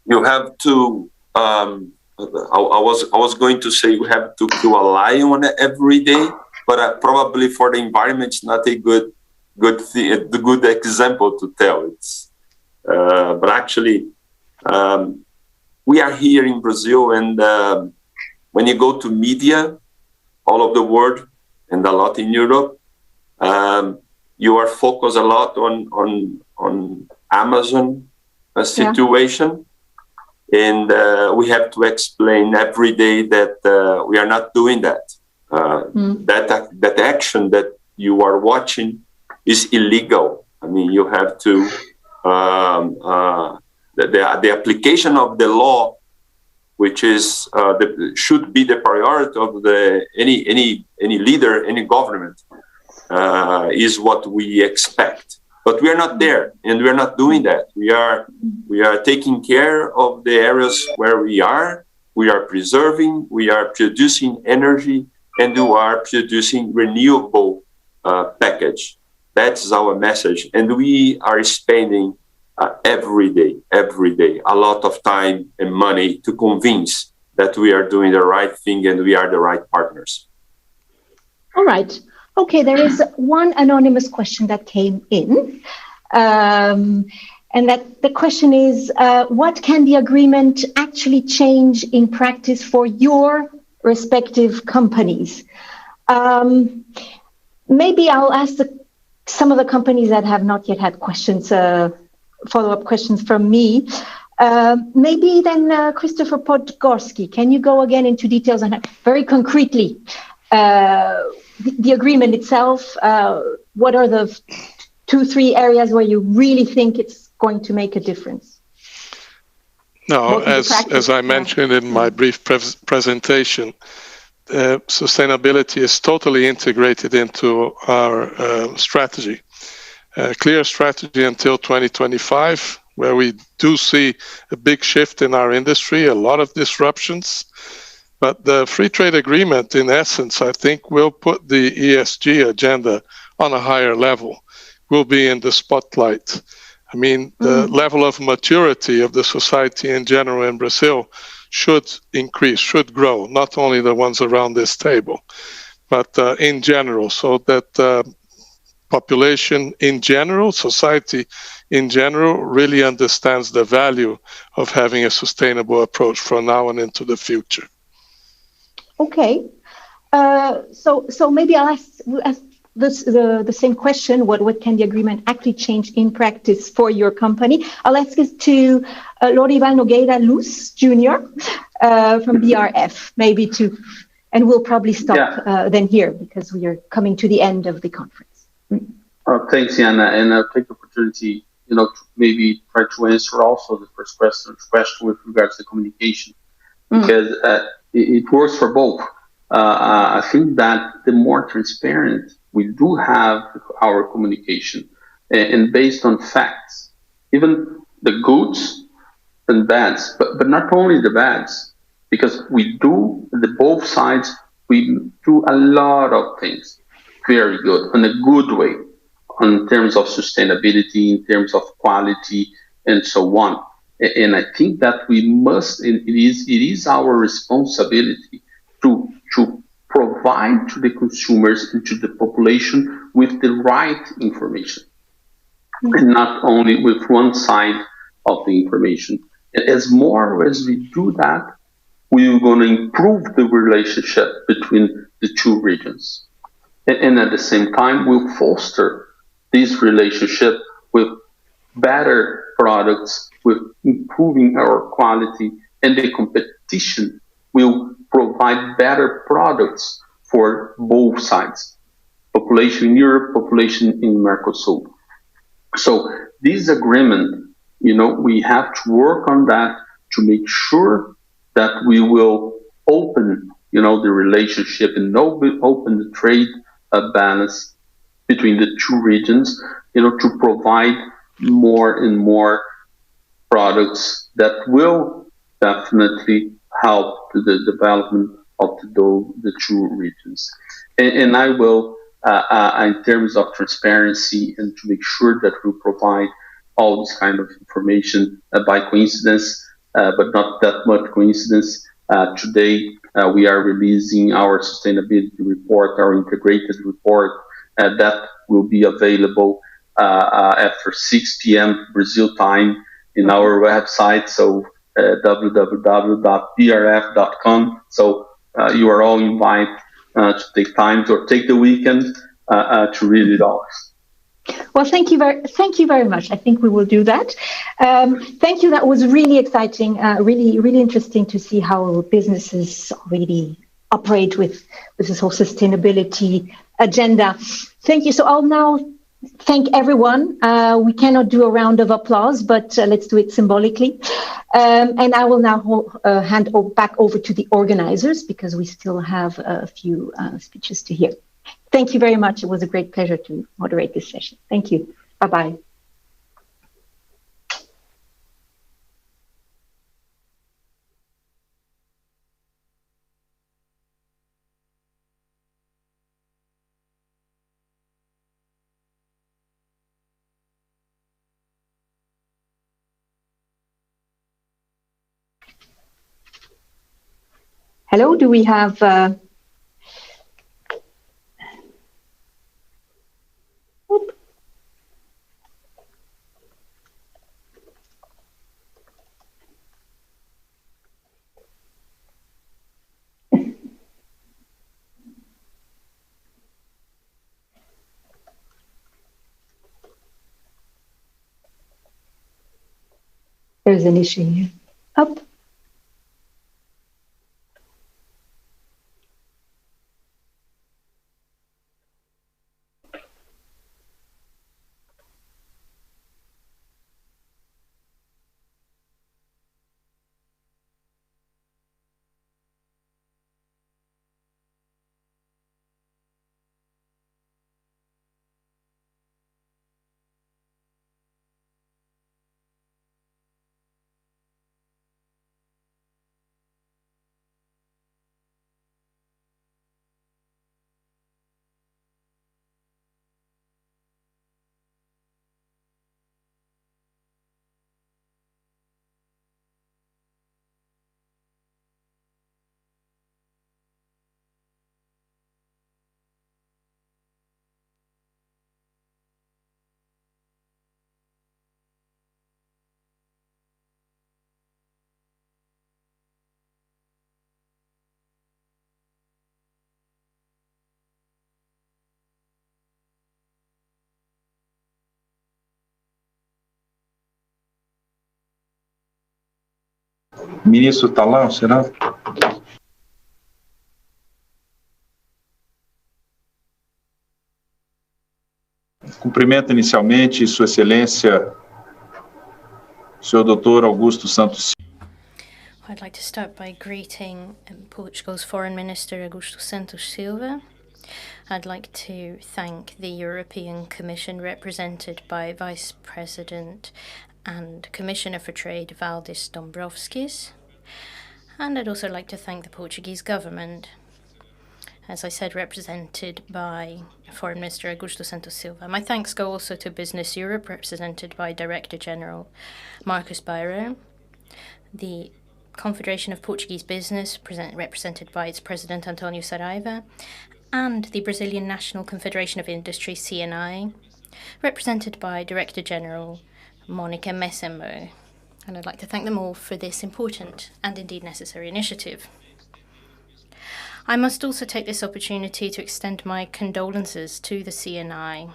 You have to. I was going to say you have to kill a lion every day, but probably for the environment, it's not a good example to tell. But actually. We are here in Brazil, and when you go to media all over the world and a lot in Europe, you are focused a lot on Amazon situation, and we have to explain every day that we are not doing that. That action that you are watching is illegal. I mean, you have to. The application of the law, which is should be the priority of any leader, any government, is what we expect. But we are not there, and we are not doing that. We are taking care of the areas where we are. We are preserving. We are producing energy, and we are producing renewable package. That's our message, and we are spending. Every day, a lot of time and money to convince that we are doing the right thing and we are the right partners. All right. Okay, there is one anonymous question that came in. And that the question is, what can the agreement actually change in practice for your respective companies? maybe I'll ask some of the companies that have not yet had questions, follow-up questions from me. Maybe then Christopher Podgorski, can you go again into details on very concretely the agreement itself? What are the 2-3 areas where you really think it's going to make a difference? No, as I mentioned in my brief presentation, sustainability is totally integrated into our strategy. A clear strategy until 2025, where we do see a big shift in our industry, a lot of disruptions. But the free trade agreement, in essence, I think will put the ESG agenda on a higher level, will be in the spotlight. I mean, the level of maturity of the society in general in Brazil should increase, should grow, not only the ones around this table, but in general, so that population in general, society in general, really understands the value of having a sustainable approach from now and into the future. Okay, so maybe I'll ask the same question. What can the agreement actually change in practice for your company? I'll ask it to Lorival Nogueira Luz Jr. From BRF, maybe and we'll probably stop then here because we are coming to the end of the conference. Thanks, Yana, and I'll take the opportunity, to maybe try to answer also the first question with regards to communication, because it works for both. I think that the more transparent we do have our communication, and based on facts, even the goods and bads, but not only the bads, because we do, both sides, we do a lot of things very good, in a good way, in terms of sustainability, in terms of quality, and so on. And I think that we must, it is our responsibility to provide to the consumers and to the population with the right information, and not only with one side of the information. As more as we do that, we're going to improve the relationship between the two regions. And at the same time, we'll foster this relationship with better products, with improving our quality, and the competition will provide better products for both sides, population in Europe, population in Mercosul. So this agreement, we have to work on that to make sure that we will open, the relationship and open the trade balance between the two regions, to provide more and more products that will definitely help the development of the two regions. And I will, in terms of transparency and to make sure that we provide all this kind of information by coincidence, but not that much coincidence. Today, we are releasing our sustainability report, our integrated report, that will be available after 6 p.m. Brazil time in our website, so www.brf.com. So you are all invited to take time or take the weekend to read it all. Well, thank you very much. I think we will do that. Thank you. That was really exciting, really interesting to see how businesses really operate with this whole sustainability agenda. Thank you. So I'll now thank everyone. We cannot do a round of applause, but let's do it symbolically. And I will now hand back over to the organizers because we still have a few speeches to hear. Thank you very much. It was a great pleasure to moderate this session. Thank you. Bye-bye. Hello, do we have... There's an issue here. Up. O ministro está lá, será? Cumprimento inicialmente Sua Excelência, Sr. Dr. Augusto Santos. I'd like to start by greeting Portugal's Foreign Minister Augusto Santos Silva. I'd like to thank the European Commission represented by Vice President and Commissioner for Trade Valdis Dombrovskis. And I'd also like to thank the Portuguese government, as I said, represented by Foreign Minister Augusto Santos Silva. My thanks go also to Business Europe, represented by Director General Marcos Bairro, the Confederation of Portuguese Business, represented by its President António Saraiva, and the Brazilian National Confederation of Industry, CNI, represented by Director General Monica Messembo. And I'd like to thank them all for this important and indeed necessary initiative. I must also take this opportunity to extend my condolences to the CNI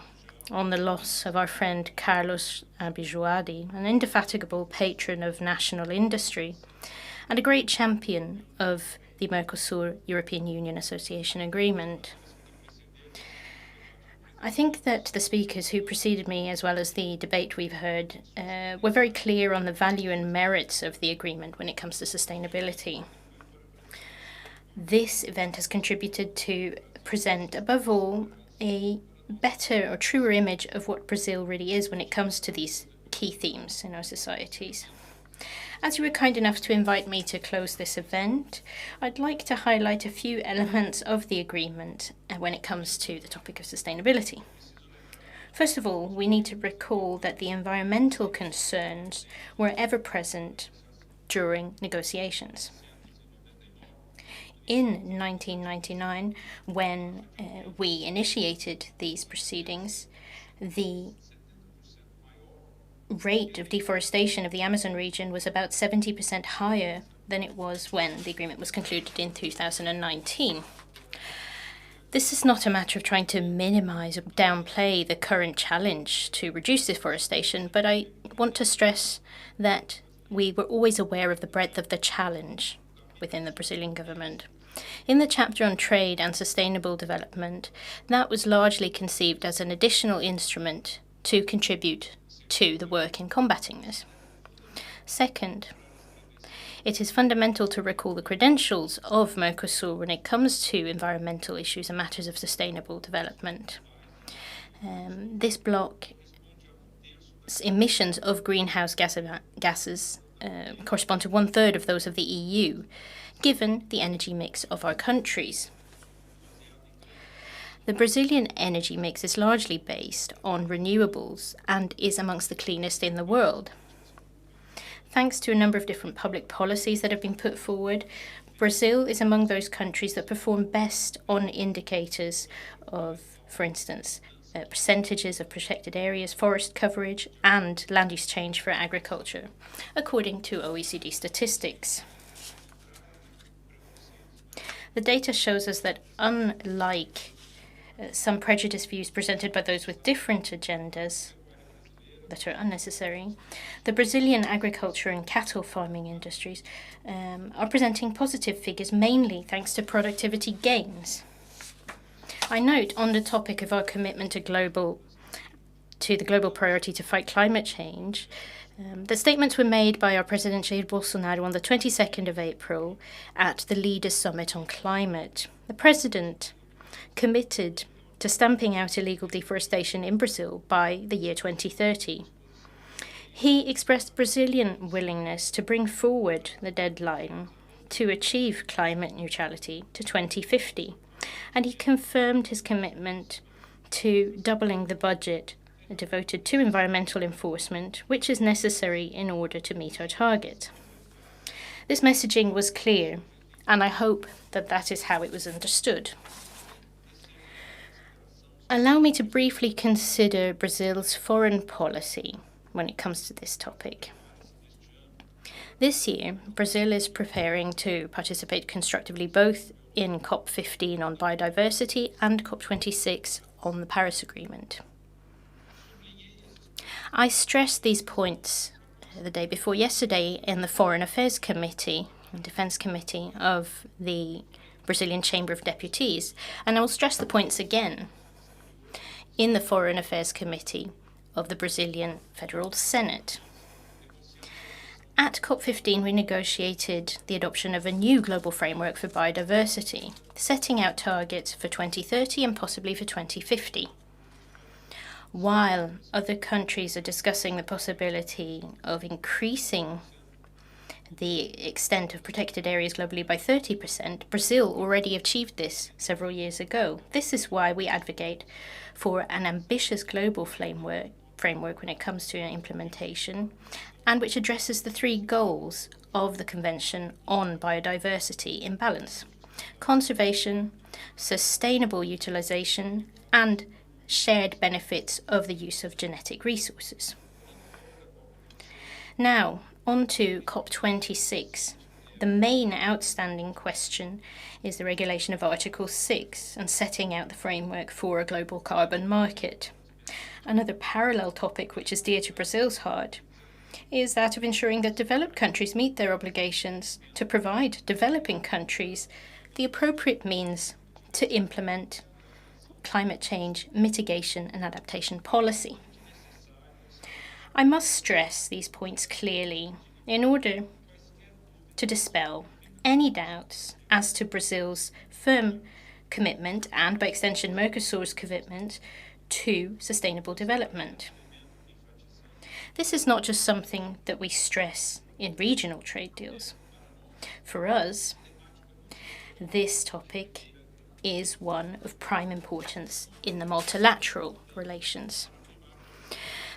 on the loss of our friend Carlos Abijuadi, an indefatigable patron of national industry and a great champion of the Mercosur European Union Association Agreement. I think that the speakers who preceded me, as well as the debate we've heard, were very clear on the value and merits of the agreement when it comes to sustainability. This event has contributed to present, above all, a better or truer image of what Brazil really is when it comes to these key themes in our societies. As you were kind enough to invite me to close this event, I'd like to highlight a few elements of the agreement when it comes to the topic of sustainability. First of all, we need to recall that the environmental concerns were ever present during negotiations. In 1999, when we initiated these proceedings, the rate of deforestation of the Amazon region was about 70% higher than it was when the agreement was concluded in 2019. This is not a matter of trying to minimize or downplay the current challenge to reduce deforestation, but I want to stress that we were always aware of the breadth of the challenge within the Brazilian government. In the chapter on trade and sustainable development, that was largely conceived as an additional instrument to contribute to the work in combating this. Second, it is fundamental to recall the credentials of Mercosul when it comes to environmental issues and matters of sustainable development. This bloc's emissions of greenhouse gases correspond to 1/3 of those of the EU, given the energy mix of our countries. The Brazilian energy mix is largely based on renewables and is amongst the cleanest in the world. Thanks to a number of different public policies that have been put forward, Brazil is among those countries that perform best on indicators of, for instance, percentages of protected areas, forest coverage, and land use change for agriculture, according to OECD statistics. The data shows us that unlike some prejudiced views presented by those with different agendas, that are unnecessary, the Brazilian agriculture and cattle farming industries are presenting positive figures, mainly thanks to productivity gains. I note on the topic of our commitment to the global priority to fight climate change, the statements were made by our President Jair Bolsonaro on the 22nd of April at the Leaders' Summit on Climate. The President committed to stamping out illegal deforestation in Brazil by the year 2030. He expressed Brazilian willingness to bring forward the deadline to achieve climate neutrality to 2050, and he confirmed his commitment to doubling the budget devoted to environmental enforcement, which is necessary in order to meet our target. This messaging was clear, and I hope that that is how it was understood. Allow me to briefly consider Brazil's foreign policy when it comes to this topic. This year, Brazil is preparing to participate constructively both in COP15 on biodiversity and COP26 on the Paris Agreement. I stressed these points the day before yesterday in the Foreign Affairs Committee and Defense Committee of the Brazilian Chamber of Deputies, and I will stress the points again in the Foreign Affairs Committee of the Brazilian Federal Senate. At COP15, we negotiated the adoption of a new global framework for biodiversity, setting out targets for 2030 and possibly for 2050. While other countries are discussing the possibility of increasing the extent of protected areas globally by 30%, Brazil already achieved this several years ago. This is why we advocate for an ambitious global framework when it comes to implementation, and which addresses the three goals of the Convention on Biodiversity in balance: conservation, sustainable utilization, and shared benefits of the use of genetic resources. Now, on to COP26. The main outstanding question is the regulation of Article 6 and setting out the framework for a global carbon market. Another parallel topic which is dear to Brazil's heart is that of ensuring that developed countries meet their obligations to provide developing countries the appropriate means to implement climate change mitigation and adaptation policy. I must stress these points clearly in order to dispel any doubts as to Brazil's firm commitment, and by extension Mercosur's commitment, to sustainable development. This is not just something that we stress in regional trade deals. For us, this topic is one of prime importance in the multilateral relations.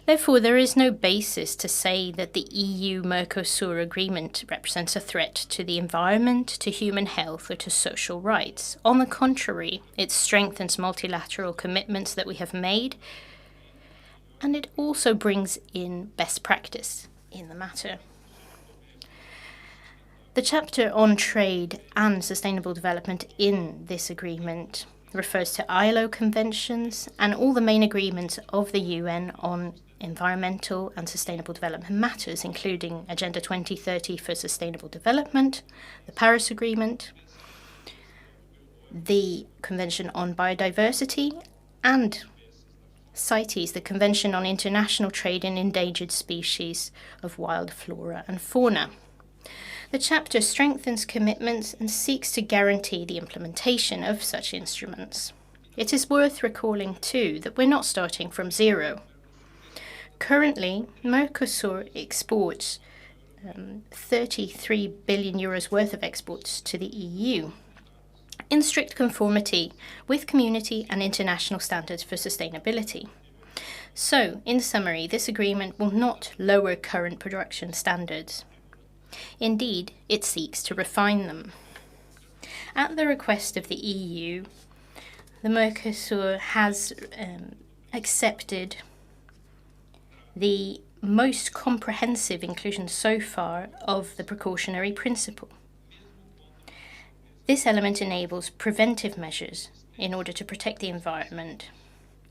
Therefore, there is no basis to say that the EU-Mercosur Agreement represents a threat to the environment, to human health, or to social rights. On the contrary, it strengthens multilateral commitments that we have made, and it also brings in best practice in the matter. The chapter on trade and sustainable development in this agreement refers to ILO conventions and all the main agreements of the UN on environmental and sustainable development matters, including Agenda 2030 for Sustainable Development, the Paris Agreement, the Convention on Biodiversity, and CITES, the Convention on International Trade in Endangered Species of Wild Flora and Fauna. The chapter strengthens commitments and seeks to guarantee the implementation of such instruments. It is worth recalling, too, that we're not starting from zero. Currently, Mercosur exports 33 billion euros worth of exports to the EU, in strict conformity with community and international standards for sustainability. So, in summary, this agreement will not lower current production standards. Indeed, it seeks to refine them. At the request of the EU, the Mercosur has accepted the most comprehensive inclusion so far of the precautionary principle. This element enables preventive measures in order to protect the environment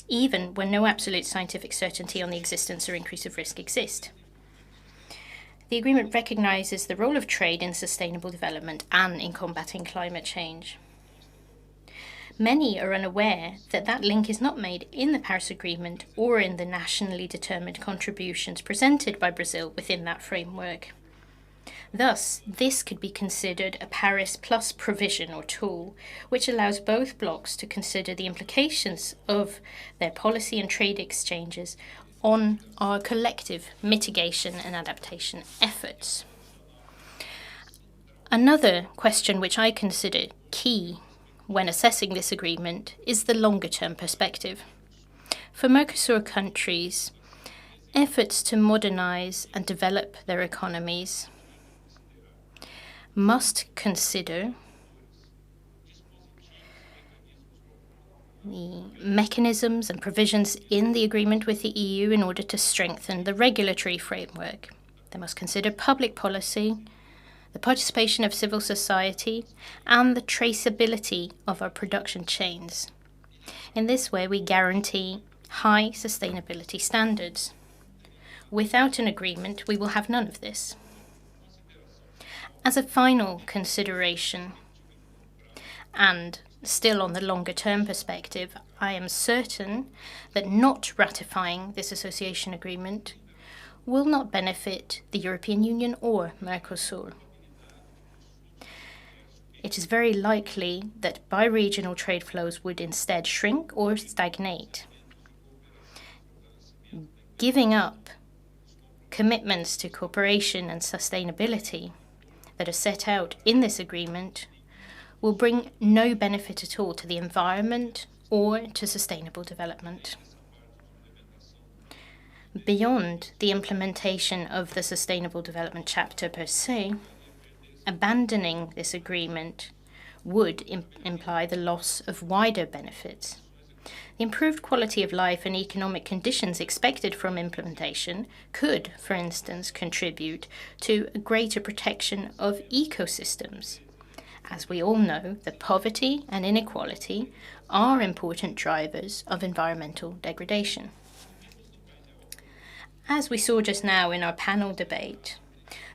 even when no absolute scientific certainty on the existence or increase of risk exist. The agreement recognises the role of trade in sustainable development and in combating climate change. Many are unaware that that link is not made in the Paris Agreement or in the nationally determined contributions presented by Brazil within that framework. Thus, this could be considered a Paris Plus provision or tool, which allows both blocs to consider the implications of their policy and trade exchanges on our collective mitigation and adaptation efforts. Another question which I consider key when assessing this agreement is the longer-term perspective. For Mercosur countries, efforts to modernize and develop their economies must consider the mechanisms and provisions in the agreement with the EU in order to strengthen the regulatory framework. They must consider public policy, the participation of civil society, and the traceability of our production chains. In this way, we guarantee high sustainability standards. Without an agreement, we will have none of this. As a final consideration, and still on the longer-term perspective, I am certain that not ratifying this association agreement will not benefit the European Union or Mercosur. It is very likely that bi-regional trade flows would instead shrink or stagnate. Giving up commitments to cooperation and sustainability that are set out in this agreement will bring no benefit at all to the environment or to sustainable development. Beyond the implementation of the Sustainable Development Chapter per se, abandoning this agreement would imply the loss of wider benefits. The improved quality of life and economic conditions expected from implementation could, for instance, contribute to a greater protection of ecosystems. As we all know, that poverty and inequality are important drivers of environmental degradation. As we saw just now in our panel debate,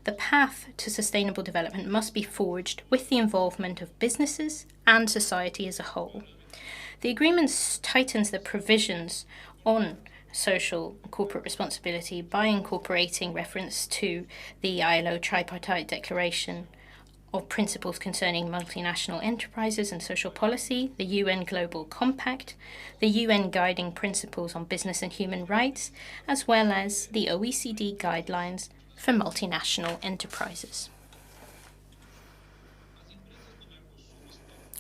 the path to sustainable development must be forged with the involvement of businesses and society as a whole. The agreement tightens the provisions on social and corporate responsibility by incorporating reference to the ILO Tripartite Declaration of Principles Concerning Multinational Enterprises and Social Policy, the UN Global Compact, the UN Guiding Principles on Business and Human Rights, as well as the OECD Guidelines for Multinational Enterprises.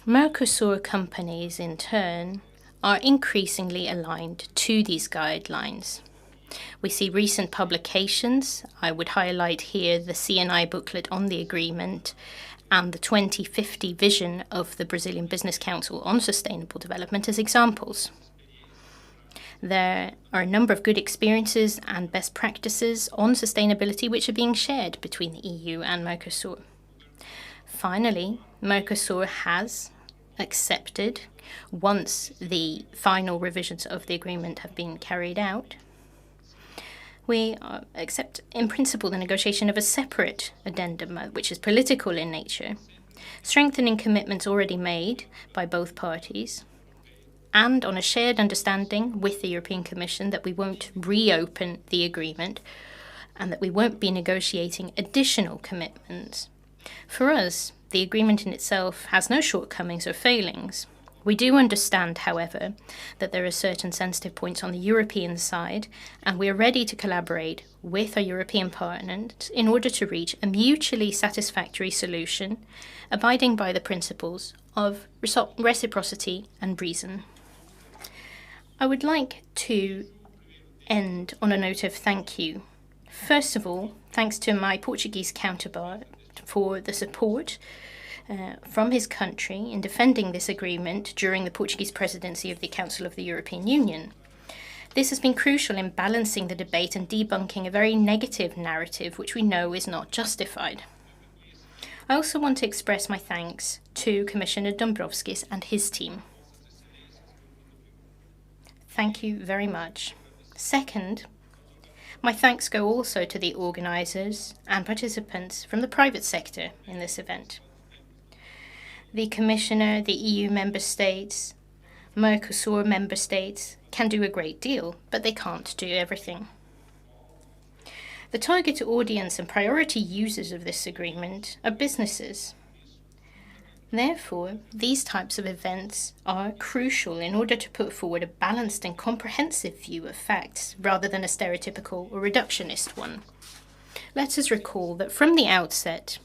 Mercosur companies, in turn, are increasingly aligned to these guidelines. We see recent publications. I would highlight here the CNI booklet on the agreement and the 2050 vision of the Brazilian Business Council on Sustainable Development as examples. There are a number of good experiences and best practices on sustainability which are being shared between the EU and Mercosur. Finally, Mercosur has accepted, once the final revisions of the agreement have been carried out, we accept in principle the negotiation of a separate addendum, which is political in nature, strengthening commitments already made by both parties, and on a shared understanding with the European Commission that we won't reopen the agreement and that we won't be negotiating additional commitments. For us, the agreement in itself has no shortcomings or failings. We do understand, however, that there are certain sensitive points on the European side, and we are ready to collaborate with our European partners in order to reach a mutually satisfactory solution, abiding by the principles of reciprocity and reason. I would like to end on a note of thank you. First of all, thanks to my Portuguese counterpart for the support from his country in defending this agreement during the Portuguese presidency of the Council of the European Union. This has been crucial in balancing the debate and debunking a very negative narrative which we know is not justified. I also want to express my thanks to Commissioner Dombrovskis and his team. Thank you very much. Second, my thanks go also to the organisers and participants from the private sector in this event. The Commissioner, the EU member states, Mercosur member states can do a great deal, but they can't do everything. The target audience and priority users of this agreement are businesses. Therefore, these types of events are crucial in order to put forward a balanced and comprehensive view of facts, rather than a stereotypical or reductionist one. Let us recall that from the outset,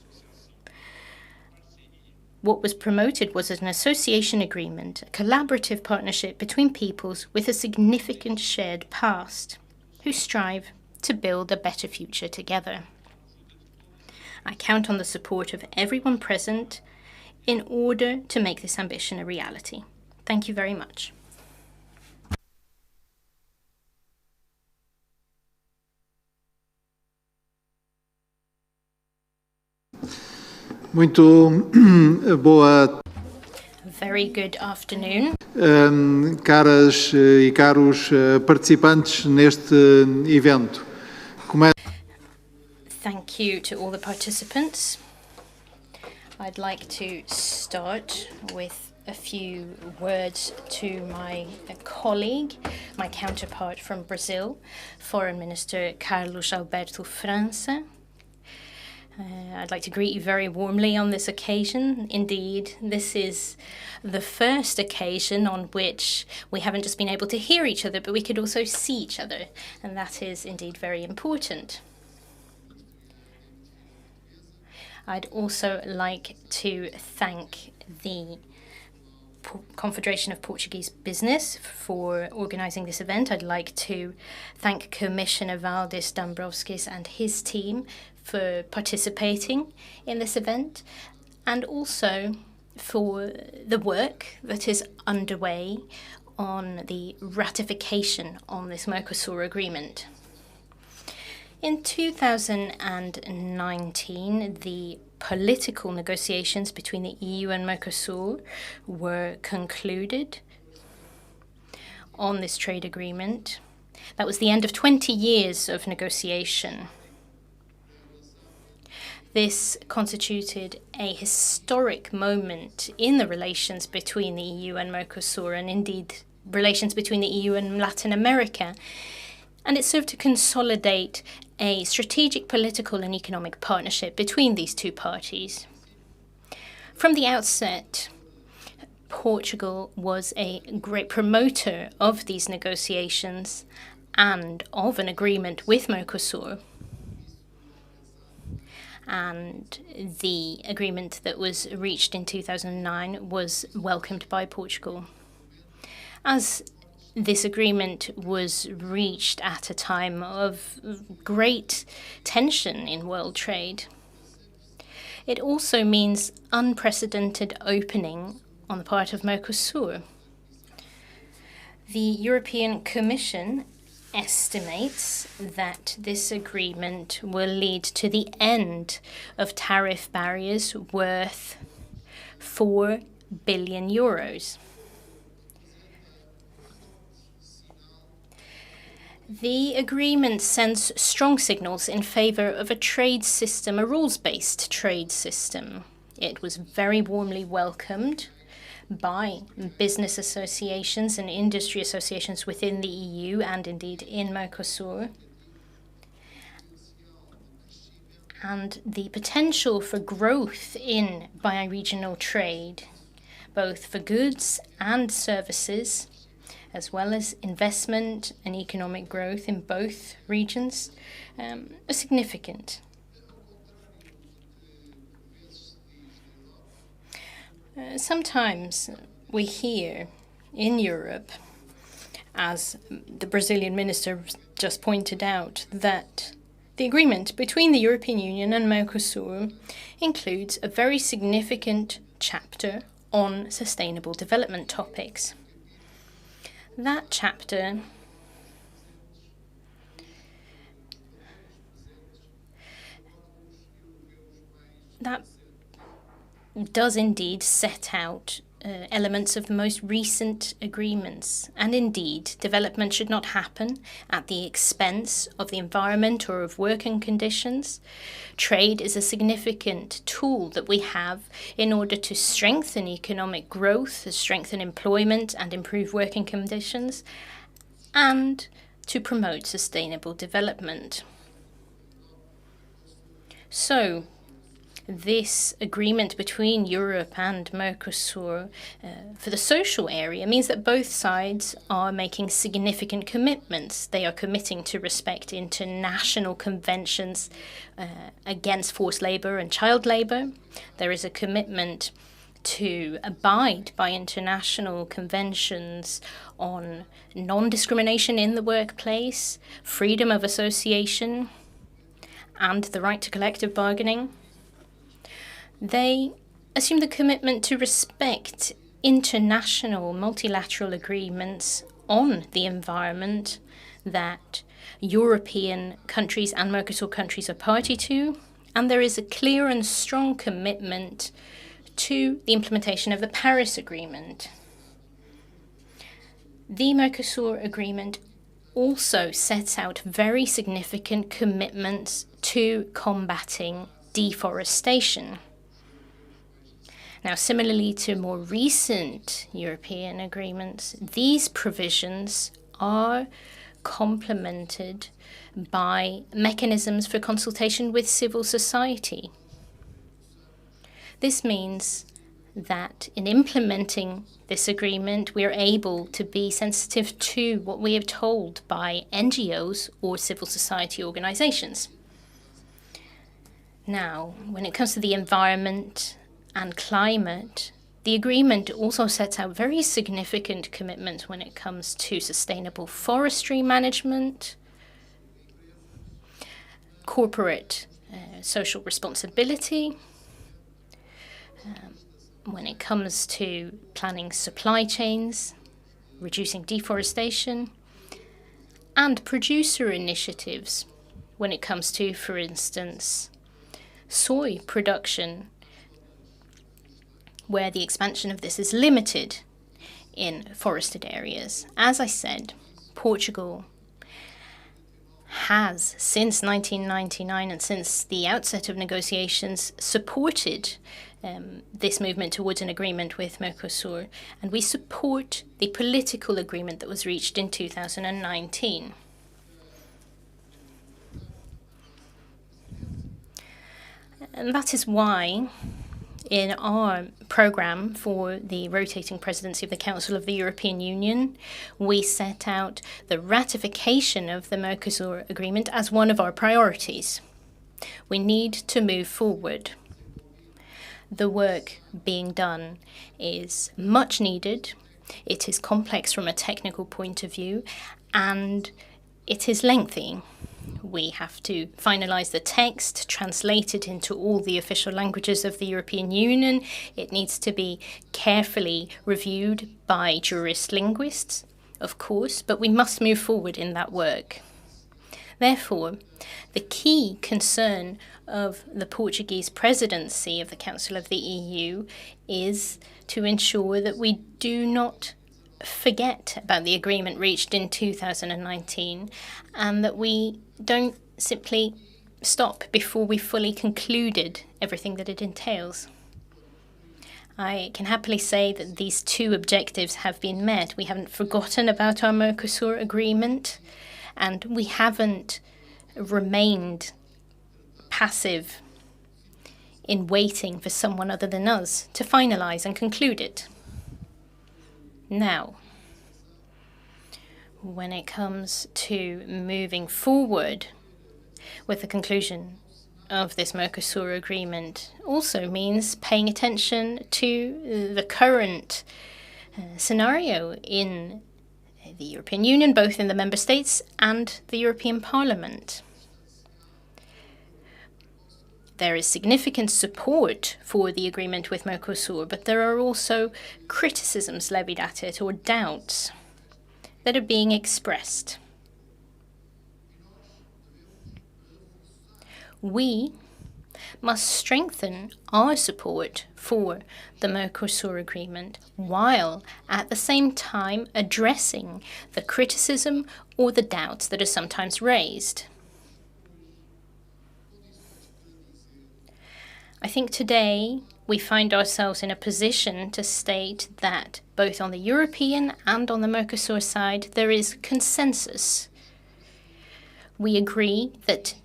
what was promoted was an association agreement, a collaborative partnership between peoples with a significant shared past, who strive to build a better future together. I count on the support of everyone present in order to make this ambition a reality. Thank you very much. Muito boa. Very good afternoon. Caras e caros participantes neste evento. Thank you to all the participants. I'd like to start with a few words to my colleague, my counterpart from Brazil, Foreign Minister Carlos Alberto França. I'd like to greet you very warmly on this occasion. Indeed, this is the first occasion on which we haven't just been able to hear each other, but we could also see each other, and that is indeed very important. I'd also like to thank the Confederation of Portuguese Business for organising this event. I'd like to thank Commissioner Valdis Dombrovskis and his team for participating in this event, and also for the work that is underway on the ratification on this Mercosur agreement. In 2019, the political negotiations between the EU and Mercosur were concluded on this trade agreement. That was the end of 20 years of negotiation. This constituted a historic moment in the relations between the EU and Mercosur, and indeed relations between the EU and Latin America. And it served to consolidate a strategic political and economic partnership between these two parties. From the outset, Portugal was a great promoter of these negotiations and of an agreement with Mercosur. And the agreement that was reached in 2009 was welcomed by Portugal. As this agreement was reached at a time of great tension in world trade, it also means unprecedented opening on the part of Mercosur. The European Commission estimates that this agreement will lead to the end of tariff barriers worth 4 billion euros. The agreement sends strong signals in favour of a trade system, a rules-based trade system. It was very warmly welcomed by business associations and industry associations within the EU and indeed in Mercosur. And the potential for growth in bi-regional trade, both for goods and services, as well as investment and economic growth in both regions, are significant. Sometimes we hear in Europe, as the Brazilian minister just pointed out, that the agreement between the European Union and Mercosur includes a very significant chapter on sustainable development topics. That chapter does indeed set out elements of the most recent agreements. And indeed, development should not happen at the expense of the environment or of working conditions. Trade is a significant tool that we have in order to strengthen economic growth, strengthen employment and improve working conditions, and to promote sustainable development. So, this agreement between Europe and Mercosur for the social area means that both sides are making significant commitments. They are committing to respect international conventions against forced labor and child labor. There is a commitment to abide by international conventions on non-discrimination in the workplace, freedom of association, and the right to collective bargaining. They assume the commitment to respect international multilateral agreements on the environment that European countries and Mercosur countries are party to, and there is a clear and strong commitment to the implementation of the Paris Agreement. The Mercosur Agreement also sets out very significant commitments to combating deforestation. Now, similarly to more recent European agreements, these provisions are complemented by mechanisms for consultation with civil society. This means that in implementing this agreement, we are able to be sensitive to what we are told by NGOs or civil society organizations. Now, when it comes to the environment and climate, the agreement also sets out very significant commitments when it comes to sustainable forestry management, corporate social responsibility, when it comes to planning supply chains, reducing deforestation, and producer initiatives when it comes to, for instance, soy production, where the expansion of this is limited in forested areas. As I said, Portugal has, since 1999 and since the outset of negotiations, supported this movement towards an agreement with Mercosur, and we support the political agreement that was reached in 2019. And that is why, in our program for the rotating presidency of the Council of the European Union, we set out the ratification of the Mercosur Agreement as one of our priorities. We need to move forward. The work being done is much needed. It is complex from a technical point of view, and it is lengthy. We have to finalize the text, translate it into all the official languages of the European Union. It needs to be carefully reviewed by jurist linguists, of course, but we must move forward in that work. Therefore, the key concern of the Portuguese presidency of the Council of the EU is to ensure that we do not forget about the agreement reached in 2019 and that we don't simply stop before we fully concluded everything that it entails. I can happily say that these two objectives have been met. We haven't forgotten about our Mercosur agreement, and we haven't remained passive in waiting for someone other than us to finalize and conclude it. Now, when it comes to moving forward with the conclusion of this Mercosur agreement, also means paying attention to the current scenario in the European Union, both in the member states and the European Parliament. There is significant support for the agreement with Mercosur, but there are also criticisms levied at it or doubts that are being expressed. We must strengthen our support for the Mercosur Agreement while at the same time addressing the criticism or the doubts that are sometimes raised. I think today we find ourselves in a position to state that both on the European and on the Mercosur side there is consensus. We agree that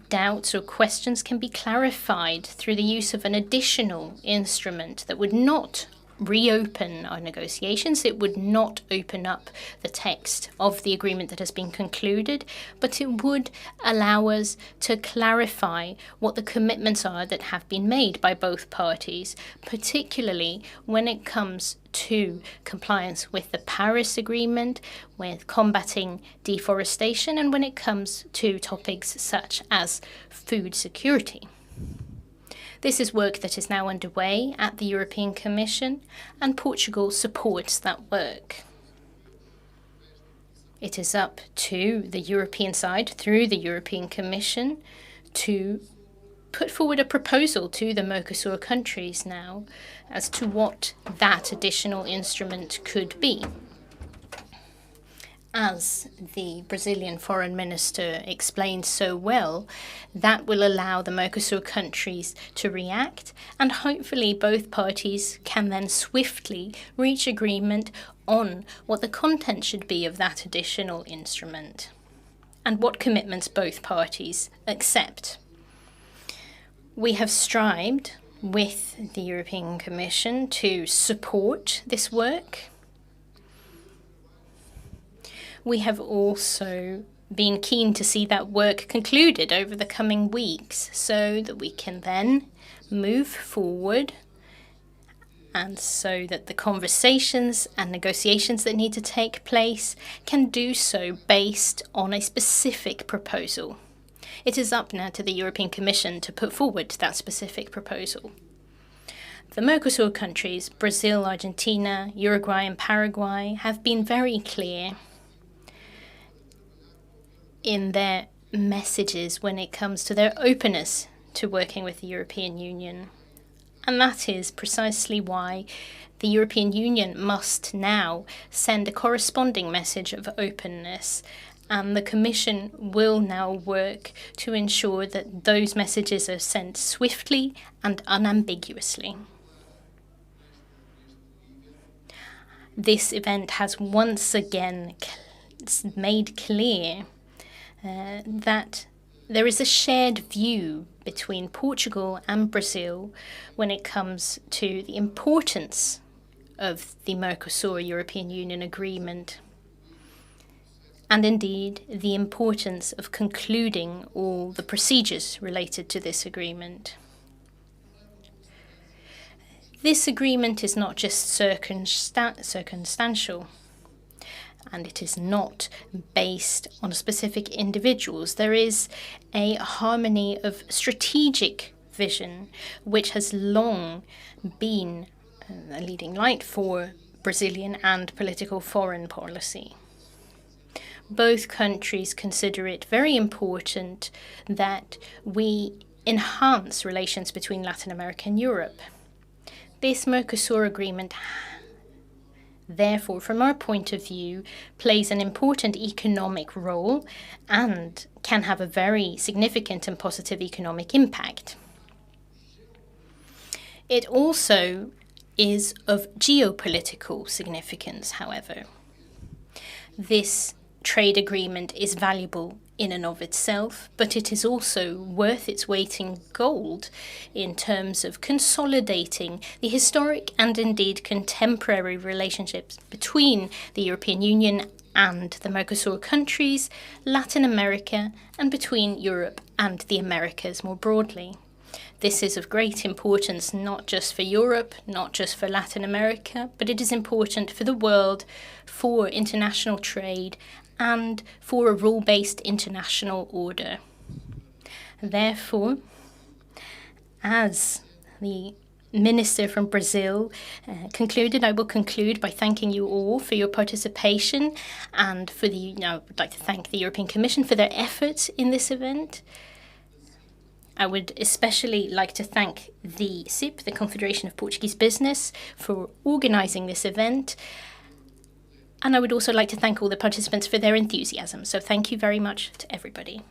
doubts or questions can be clarified through the use of an additional instrument that would not reopen our negotiations. It would not open up the text of the agreement that has been concluded, but it would allow us to clarify what the commitments are that have been made by both parties, particularly when it comes to compliance with the Paris Agreement, with combating deforestation, and when it comes to topics such as food security. This is work that is now underway at the European Commission, and Portugal supports that work. It is up to the European side, through the European Commission, to put forward a proposal to the Mercosur countries now as to what that additional instrument could be. As the Brazilian Foreign Minister explained so well, that will allow the Mercosur countries to react, and hopefully both parties can then swiftly reach agreement on what the content should be of that additional instrument and what commitments both parties accept. We have strived with the European Commission to support this work. We have also been keen to see that work concluded over the coming weeks so that we can then move forward and so that the conversations and negotiations that need to take place can do so based on a specific proposal. It is up now to the European Commission to put forward that specific proposal. The Mercosur countries, Brazil, Argentina, Uruguay and Paraguay, have been very clear in their messages when it comes to their openness to working with the European Union. And that is precisely why the European Union must now send a corresponding message of openness, and the Commission will now work to ensure that those messages are sent swiftly and unambiguously. This event has once again made clear that there is a shared view between Portugal and Brazil when it comes to the importance of the Mercosur-European Union agreement, and indeed the importance of concluding all the procedures related to this agreement. This agreement is not just circumstantial, and it is not based on specific individuals. There is a harmony of strategic vision, which has long been a leading light for Brazilian and political foreign policy. Both countries consider it very important that we enhance relations between Latin America and Europe. This Mercosur agreement, therefore, from our point of view, plays an important economic role and can have a very significant and positive economic impact. It also is of geopolitical significance, however. This trade agreement is valuable in and of itself, but it is also worth its weight in gold in terms of consolidating the historic and indeed contemporary relationships between the European Union and the Mercosur countries, Latin America, and between Europe and the Americas more broadly. This is of great importance not just for Europe, not just for Latin America, but it is important for the world, for international trade, and for a rule-based international order. Therefore, as the Minister from Brazil concluded, I will conclude by thanking you all for your participation, and for I would like to thank the European Commission for their efforts in this event. I would especially like to thank the CIP, the Confederation of Portuguese Business, for organising this event. And I would also like to thank all the participants for their enthusiasm. So thank you very much to everybody.